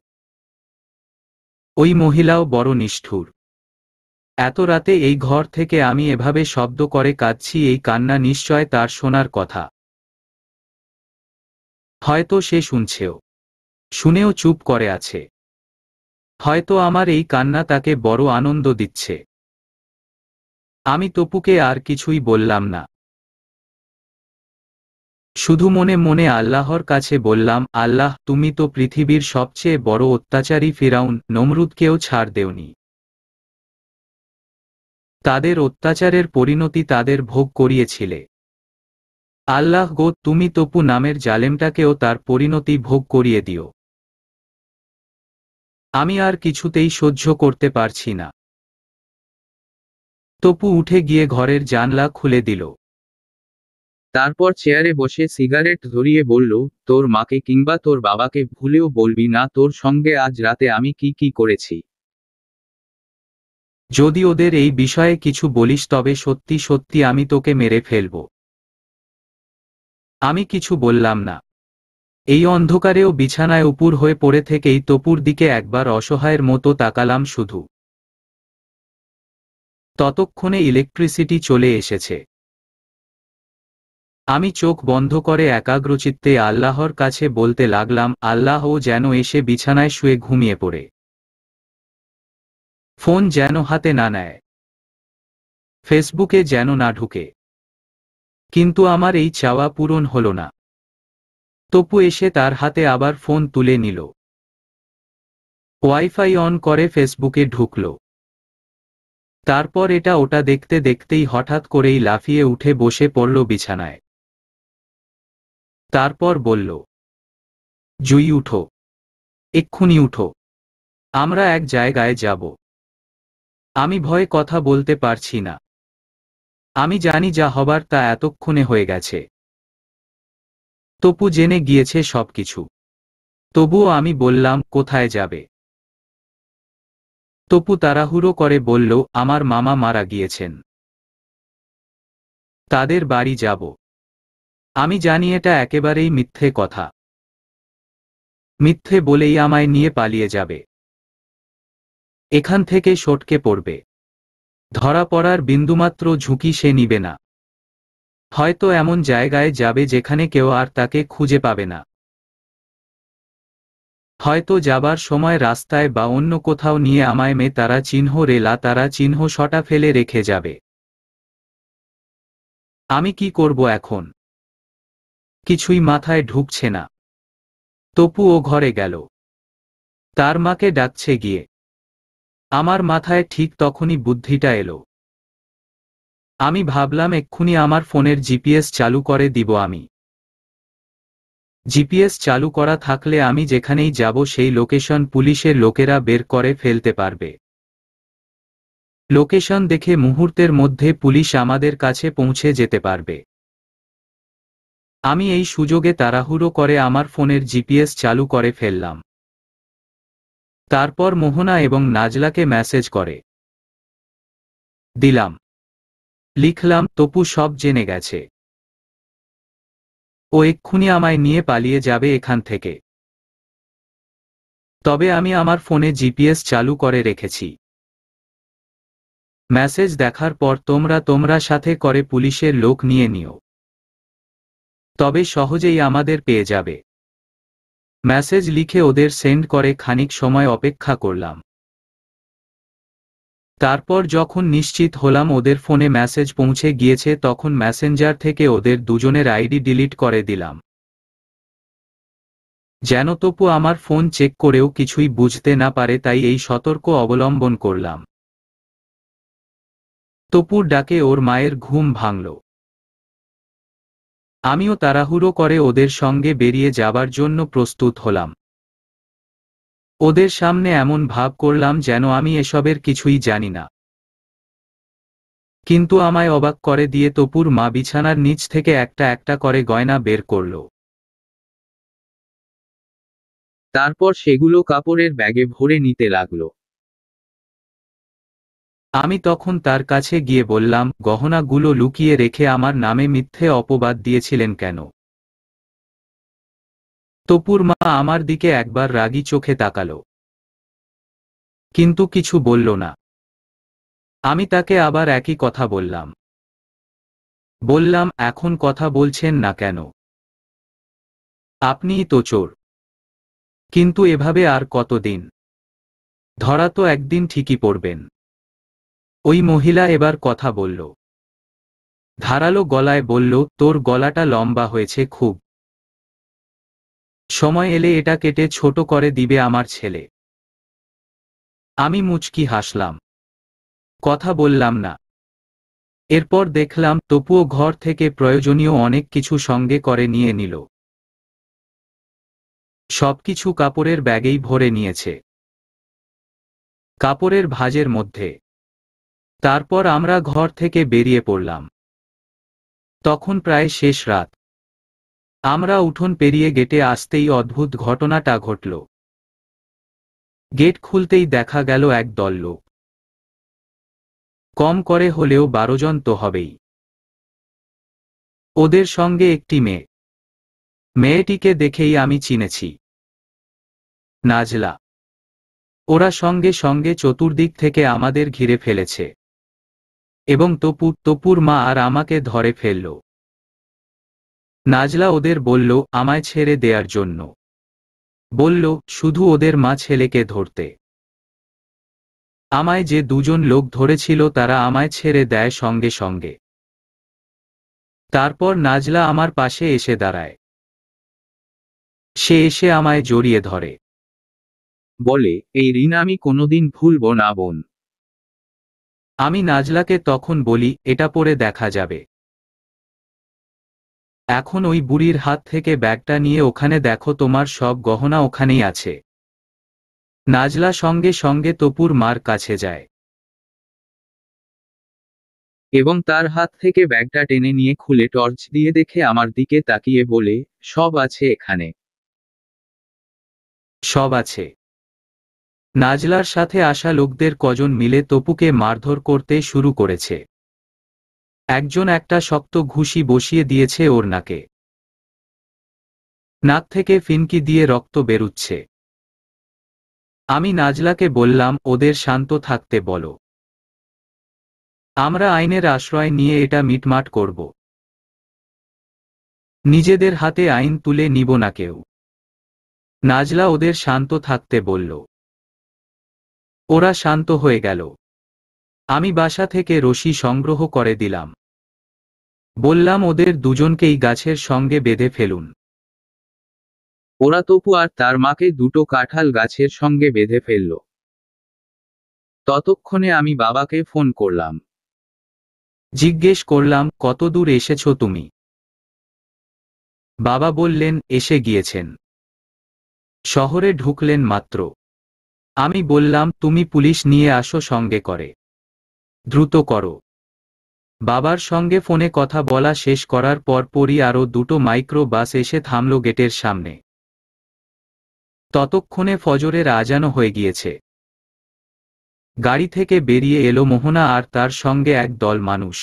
ওই মহিলাও বড় নিষ্ঠুর। এত রাতে এই ঘর থেকে আমি এভাবে শব্দ করে কাঁদছি, এই কান্না নিশ্চয় তার শোনার কথা। হয়তো সে শুনছেও, শুনেও চুপ করে আছে। হয়তো আমার এই কান্না তাকে বড় আনন্দ দিচ্ছে। আমি তপুকে আর কিছুই বললাম না। শুধু মনে মনে আল্লাহর কাছে বললাম, আল্লাহ, তুমি তো পৃথিবীর সবচেয়ে বড় অত্যাচারী ফিরাউন নমরুদকেও ছাড় দেওনি। তাদের অত্যাচারের পরিণতি তাদের ভোগ করিয়েছিলে। আল্লাহ গো, তুমি তপু নামের জালেমটাকেও তার পরিণতি ভোগ করিয়ে দিও। আমি আর কিছুতেই সহ্য করতে পারছি না। তপু উঠে গিয়ে ঘরের জানলা খুলে দিল। তারপর চেয়ারে বসে সিগারেট ধরিয়ে বলল, তোর মাকে কিংবা তোর বাবাকে ভুলেও বলবি না তোর সঙ্গে আজ রাতে আমি কি কি করেছি। যদি ওদের এই বিষয়ে কিছু বলিস তবে সত্যি সত্যি আমি তোকে মেরে ফেলব। আমি কিছু বললাম না। এই অন্ধকারেও বিছানায় উপুর হয়ে পড়ে থেকেই তপুর দিকে একবার অসহায়ের মতো তাকালাম শুধু। ততক্ষণে ইলেকট্রিসিটি চলে এসেছে। আমি চোখ বন্ধ করে একাগ্রচিত্তে আল্লাহর কাছে বলতে লাগলাম, আল্লাহ ও যেন এসে বিছানায় শুয়ে ঘুমিয়ে পড়ে। ফোন যেন হাতে না নেয়। ফেসবুকে যেন না ঢুকে। কিন্তু আমার এই চাওয়া পূরণ হলো না। তপু এসে তার হাতে আবার ফোন তুলে নিল। ওয়াইফাই অন করে ফেসবুকে ঢুকল। তারপর এটা ওটা দেখতে দেখতেই হঠাৎ করেই লাফিয়ে উঠে বসে পড়ল বিছানায়। তারপর বলল, জুই উঠো, এক্ষুনি উঠো, আমরা এক জায়গায় যাব। আমি ভয়ে কথা বলতে পারছি না। আমি জানি যা হবার তা এতক্ষণে হয়ে গেছে। তপু জেনে গিয়েছে সবকিছু। তবুও আমি বললাম, কোথায় যাবে? তপু তাড়াহুড়ো করে বলল, আমার মামা মারা গিয়েছেন, তাদের বাড়ি যাব। আমি জানি এটা একেবারেই মিথ্যে কথা। মিথ্যে বলেই আমায় নিয়ে পালিয়ে যাবে, এখান থেকে সটকে পড়বে। ধরা পড়ার বিন্দুমাত্র ঝুঁকি সে নিবে না। হয়তো এমন জায়গায় যাবে যেখানে কেউ আর তাকে খুঁজে পাবে না। হয়তো যাবার সময় রাস্তায় বা অন্য কোথাও নিয়ে আমায় তারা চিহ্ন রেলা তারা চিহ্ন সটা ফেলে রেখে যাবে। আমি কি করব এখন? কিছুই মাথায় ঢুকছে না। তপু ও ঘরে গেল, তার মাকে ডাকছে গিয়ে। আমার মাথায় ঠিক তখনই বুদ্ধিটা এলো। আমি ভাবলাম এক্ষুনি আমার ফোনের জিপিএস চালু করে দিব আমি। জিপিএস চালু করা থাকলে আমি যেখানেই যাব সেই লোকেশন পুলিশের লোকেরা বের করে ফেলতে পারবে। লোকেশন দেখে মুহূর্তের মধ্যে পুলিশ আমাদের কাছে পৌঁছে যেতে পারবে। আমি এই সুযোগে তাড়াহুড়ো করে আমার ফোনের জিপিএস চালু করে ফেললাম। তারপর মোহনা এবং নাজলাকে মেসেজ করে দিলাম। লিখলাম, তপু সব জেনে গেছে। ও এক্ষুনি আমায় নিয়ে পালিয়ে যাবে এখান থেকে। তবে আমি আমার ফোনে জিপিএস চালু করে রেখেছি। মেসেজ দেখার পর তোমরা সাথে করে পুলিশের লোক নিয়ে নিও, তবে সহজেই আমাদের পেয়ে যাবে। মেসেজ লিখে ওদের সেন্ড করে খানিক সময় অপেক্ষা করলাম। তারপর যখন নিশ্চিত হলাম ওদের ফোনে মেসেজ পৌঁছে গিয়েছে তখন মেসেঞ্জার থেকে ওদের দুজনের আইডি ডিলিট করে দিলাম। যেন তপু আমার ফোন চেক করেও কিছুই বুঝতে না পারে, তাই এই সতর্ক অবলম্বন করলাম। তপুর ডাকে ওর মায়ের ঘুম ভাঙল। আমিও তাড়াহুড়ো করে ওদের সঙ্গে বেরিয়ে যাবার জন্য প্রস্তুত হলাম। ওদের সামনে এমন ভাব করলাম যেন আমি এসবের কিছুই জানি না। কিন্তু আমায় অবাক করে দিয়ে তপুর মা বিছানার নিচ থেকে একটা একটা করে গয়না বের করল। তারপর সেগুলো কাপড়ের ব্যাগে ভরে নিতে লাগলো। আমি তখন তার কাছে গিয়ে বললাম, গহনাগুলো লুকিয়ে রেখে আমার নামে মিথ্যে অপবাদ দিয়েছিলেন কেন? তপুর মা আমার দিকে একবার রাগী চোখে তাকালো, কিন্তু কিছু বলল না। আমি তাকে আবার একই কথা বললাম। এখন কথা বলছেন না কেন? আপনিই তো চোর। কিন্তু এভাবে আর কতদিন? ধরা তো একদিন ঠিকই পড়বেন। ওই মহিলা এবার কথা বলল, ধারালো গলায় বলল, তোর গলাটা লম্বা হয়েছে খুব। সময় এলে এটা কেটে ছোট করে দিবে আমার ছেলে। আমি মুচকি হাসলাম, কথা বললাম না। এরপর দেখলাম তপুও ঘর থেকে প্রয়োজনীয় অনেক কিছু সঙ্গে করে নিয়ে নিল। সবকিছু কাপড়ের ব্যাগেই ভরে নিয়েছে, কাপড়ের ভাঁজের মধ্যে। তারপর আমরা ঘর থেকে বেরিয়ে পড়লাম। তখন প্রায় শেষ রাত। আমরা উঠোন পেরিয়ে গেটে আসতেই অদ্ভুত ঘটনাটা ঘটল। গেট খুলতেই দেখা গেল এক দল লোক। কম করে হলেও 12 জন তো হবেই। ওদের সঙ্গে একটি মেয়ে। মেয়েটিকে দেখেই আমি চিনেছি, নাজলা। ওরা সঙ্গে সঙ্গে চতুর্দিক থেকে আমাদের ঘিরে ফেলেছে এবং তপুর মা আর আমাকে ধরে ফেলল। নাজলা ওদের বলল আমায় ছেড়ে দেয়ার জন্য। বলল শুধু ওদের মা ছেলেকে ধরতে। আমায় যে দুজন লোক ধরেছিল তারা আমায় ছেড়ে দেয় সঙ্গে সঙ্গে। তারপর নাজলা আমার পাশে এসে দাঁড়ায়। সে এসে আমায় জড়িয়ে ধরে, বলে, এই ঋণ আমি কোনোদিন ভুলব না বোন। আমি নাজলাকে তখন বলি, এটা পরে দেখা যাবে। এখন ওই বুড়ির হাত থেকে ব্যাগটা নিয়ে ওখানে দেখো, তোমার সব গহনা ওখানেই আছে। নাজলা সঙ্গে সঙ্গে তপুর মার কাছে যায় এবং তার হাত থেকে ব্যাগটা টেনে নিয়ে খুলে টর্চ দিয়ে দেখে আমার দিকে তাকিয়ে বলে, সব আছে এখানে, সব আছে। নাজলার সাথে আসা লোকদের কজন মিলে তপুকে মারধর করতে শুরু করেছে। একজন একটা শক্ত ঘুষি বসিয়ে দিয়েছে ওর নাকে, নাক থেকে ফিনকি দিয়ে রক্ত বেরুচ্ছে। আমি নাজলাকে বললাম, ওদের শান্ত থাকতে বলো, আমরা আইনের আশ্রয় নিয়ে এটা মিটমাট করব, নিজেদের হাতে আইন তুলে নিব না কেউ। নাজলা ওদের শান্ত থাকতে বলল। ওরা শান্ত হয়ে গেল। আমি বাসা থেকে রশি সংগ্রহ করে দিলাম, বললাম ওদের দুজনকেই গাছের সঙ্গে বেঁধে ফেলুন। ওরা তপু আর তার মাকে দুটো কাঁঠাল গাছের সঙ্গে বেঁধে ফেলল। ততক্ষণে আমি বাবাকে ফোন করলাম, জিজ্ঞেস করলাম, কত দূর এসেছ তুমি? বাবা বললেন, এসে গিয়েছেন, শহরে ঢুকলেন মাত্র। আমি বললাম, তুমি পুলিশ নিয়ে আসো সঙ্গে করে, দ্রুত করো। বাবার সঙ্গে ফোনে কথা বলা শেষ করার পরপরই আরও দুটো মাইক্রো বাস এসে থামল গেটের সামনে। ততক্ষণে ফজরের আজানও হয়ে গিয়েছে। গাড়ি থেকে বেরিয়ে এলো মোহনা আর তার সঙ্গে এক দল মানুষ।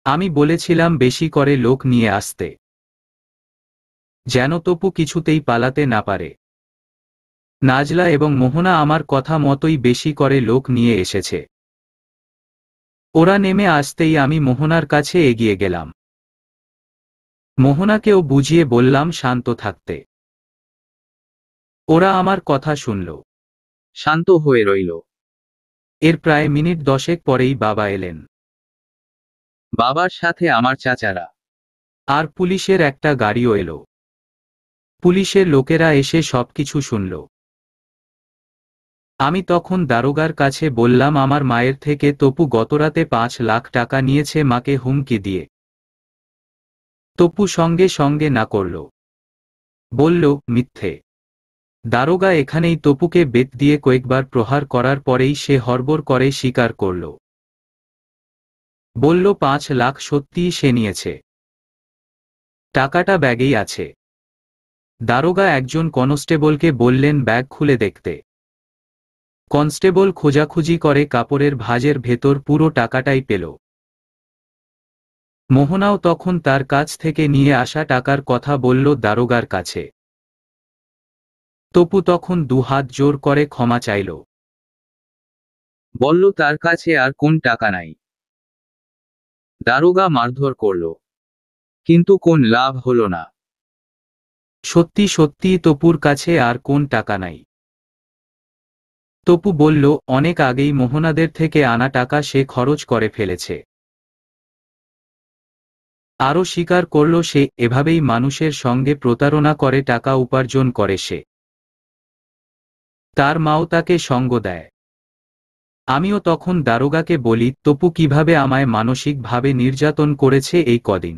আমি বলেছিলাম বেশি করে লোক নিয়ে আসতে, যেন তপু কিছুতেই পালাতে না পারে। নাজলা এবং মোহনা আমার কথা মতোই বেশি করে লোক নিয়ে এসেছে। ওরা নেমে আসতেই আমি মোহনার কাছে এগিয়ে গেলাম। মোহনাকেও বুঝিয়ে বললাম শান্ত থাকতে। ওরা আমার কথা শুনল, শান্ত হয়ে রইল। এর প্রায় মিনিট 10 পরেই বাবা এলেন। বাবার সাথে আমার চাচারা আর পুলিশের একটা গাড়িও এলো। পুলিশের লোকেরা এসে সবকিছু শুনল। আমি তখন দারোগার কাছে বললাম, আমার মায়ের থেকে তপু গতরাতে 5 লাখ টাকা নিয়েছে, মাকে হুমকি দিয়ে। তপু সঙ্গে সঙ্গে না করল, বলল, মিথ্যে। দারোগা এখানেই তপুকে বেত দিয়ে কয়েকবার প্রহার করার পরেই সে হড়বড় করে স্বীকার করল, বলল 5 লাখ সত্যিই সে নিয়েছে, টাকাটা ব্যাগেই আছে। দারোগা একজন কনস্টেবলকে বললেন ব্যাগ খুলে দেখতে। কনস্টেবল খোঁজাখুঁজি করে কাপড়ের ভাঁজের ভেতর পুরো টাকাটাই পেল। মোহনাও তখন তার কাছ থেকে নিয়ে আসা টাকার কথা বলল দারোগার কাছে। তপু তখন 2 হাত জোর করে ক্ষমা চাইল, বলল তার কাছে আর কোন টাকা নাই। দারোগা মারধর করল, কিন্তু কোন লাভ হলো না। সত্যি সত্যি তপুর কাছে আর কোন টাকা নাই। তপু বলল, অনেক আগেই মোহনাদের থেকে আনা টাকা সে খরচ করে ফেলেছে। আরও স্বীকার করল সে এভাবেই মানুষের সঙ্গে প্রতারণা করে টাকা উপার্জন করে সে। তার মাও তাকে সঙ্গ দেয়। আমিও তখন দারোগাকে বলি, তপু কিভাবে আমায় মানসিকভাবে নির্যাতন করেছে এই কদিন,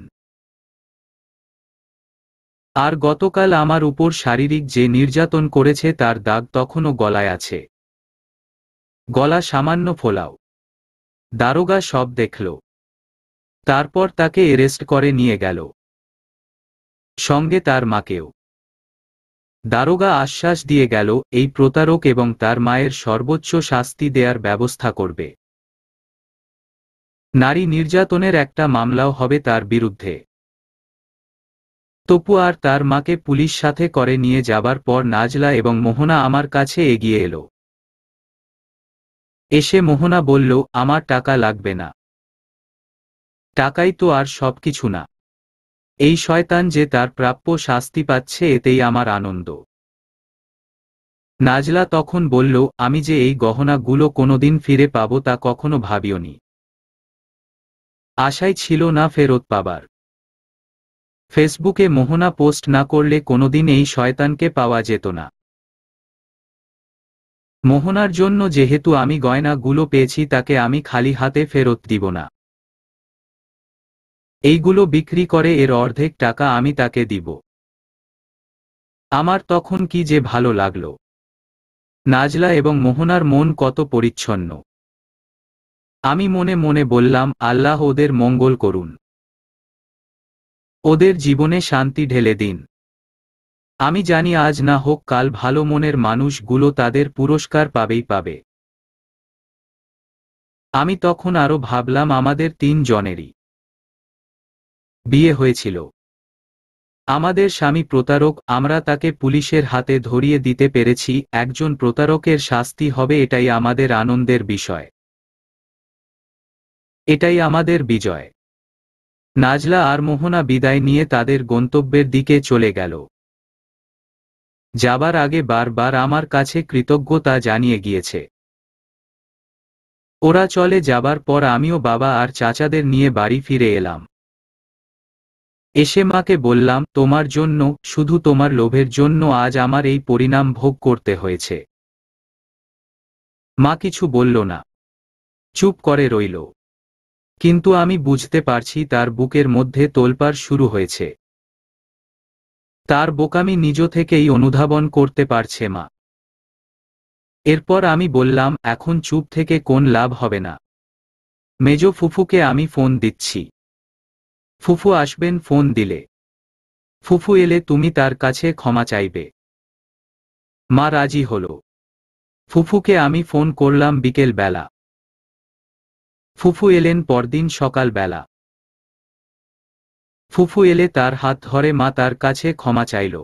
আর গতকাল আমার উপর শারীরিক যে নির্যাতন করেছে তার দাগ তখনও গলায় আছে। গলা সামান্য ফোলাও। দারোগা সব দেখল, তারপর তাকে অ্যারেস্ট করে নিয়ে গেল, সঙ্গে তার মাকেও। দারোগা আশ্বাস দিয়ে গেল, এই প্রতারক এবং তার মায়ের সর্বোচ্চ শাস্তি দেয়ার ব্যবস্থা করবে। নারী নির্যাতনের একটা মামলাও হবে তার বিরুদ্ধে। তপু আর তার মাকে পুলিশ সাথে করে নিয়ে যাবার পর নাজলা এবং মোহনা আমার কাছে এগিয়ে এলো। এসে মোহনা বলল, আমার টাকা লাগবে না। টাকাই তো আর সবকিছু না। এই শয়তান যে তার প্রাপ্য শাস্তি পাচ্ছে এতেই আমার আনন্দ। নাজলা তখন বলল, আমি যে এই গহনাগুলো কোনোদিন ফিরে পাবো তা কখনো ভাবিওনি। আশাই ছিল না ফেরত পাবার। ফেসবুকে মোহনা পোস্ট না করলে কোনোদিন এই শয়তানকে পাওয়া যেত না। মোহনার জন্য যেহেতু আমি গয়নাগুলো পেয়েছি তাকে আমি খালি হাতে ফেরত দিব না। এইগুলো বিক্রি করে এর অর্ধেক টাকা আমি তাকে দিব। আমার তখন কি যে ভালো লাগলো। নাজলা এবং মোহনার মন কত পরিচ্ছন্ন। আমি মনে মনে বললাম, আল্লাহ ওদের মঙ্গল করুন, ওদের জীবনে শান্তি ঢেলে দিন। আমি জানি আজ না হোক কাল ভালো মনের মানুষগুলো তাদের পুরস্কার পাবেই পাবে। আমি তখন আরো ভাবলাম আমাদের 3 জনেরই বিয়ে হয়েছিল। আমাদের স্বামী প্রতারক, আমরা তাকে পুলিশের হাতে ধরিয়ে দিতে পেরেছি। একজন প্রতারকের শাস্তি হবে, এটাই আমাদের আনন্দের বিষয়, এটাই আমাদের বিজয়। নাজলা আর মোহনা বিদায় নিয়ে তাদের গন্তব্যের দিকে চলে গেল। যাবার আগে বারবার আমার কাছে কৃতজ্ঞতা জানিয়ে গিয়েছে। ওরা চলে যাবার পর আমিও বাবা আর চাচাদের নিয়ে বাড়ি ফিরে এলাম। এসে মাকে বললাম, তোমার জন্য, শুধু তোমার লোভের জন্য আজ আমার এই পরিণাম ভোগ করতে হয়েছে। মা কিছু বলল না, চুপ করে রইল। কিন্তু আমি বুঝতে পারছি তার বুকের মধ্যে তোলপাড় শুরু হয়েছে। তার বোকামি নিজ থেকেই অনুধাবন করতে পারছে মা। এরপর আমি বললাম, এখন চুপ থেকে কোন লাভ হবে না। মেজো ফুফুকে আমি ফোন দিচ্ছি। ফুফু আসবেন ফোন দিলে। ফুফু এলে তুমি তার কাছে ক্ষমা চাইবে। মা রাজি হল। ফুফুকে আমি ফোন করলাম বিকেল বেলা। ফুফু এলেন পরদিন সকাল বেলা। ফুফু এলে তার হাত ধরে মা তার কাছে ক্ষমা চাইল,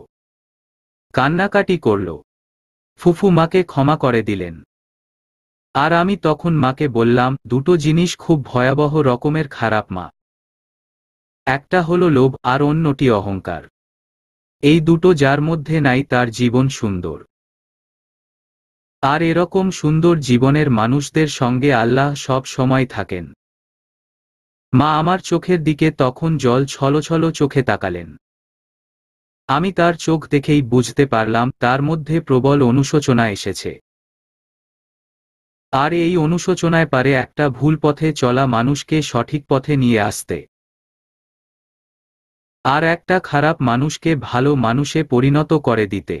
কান্নাকাটি করল। ফুফু মাকে ক্ষমা করে দিলেন। আর আমি তখন মাকে বললাম, দুটো জিনিস খুব ভয়াবহ রকমের খারাপ মা। একটা হলো লোভ আর অন্যটি অহংকার। এই দুটো যার মধ্যে নাই তার জীবন সুন্দর। আর এরকম সুন্দর জীবনের মানুষদের সঙ্গে আল্লাহ সব সময় থাকেন। মা আমার চোখের দিকে তখন জল ছলছল চোখে তাকালেন। আমি তার চোখ দেখেই বুঝতে পারলাম তার মধ্যে প্রবল অনুশোচনা এসেছে। আর এই অনুশোচনায় পারে একটা ভুল পথে চলা মানুষকে সঠিক পথে নিয়ে আসতে, আর একটা খারাপ মানুষকে ভালো মানুষে পরিণত করে দিতে।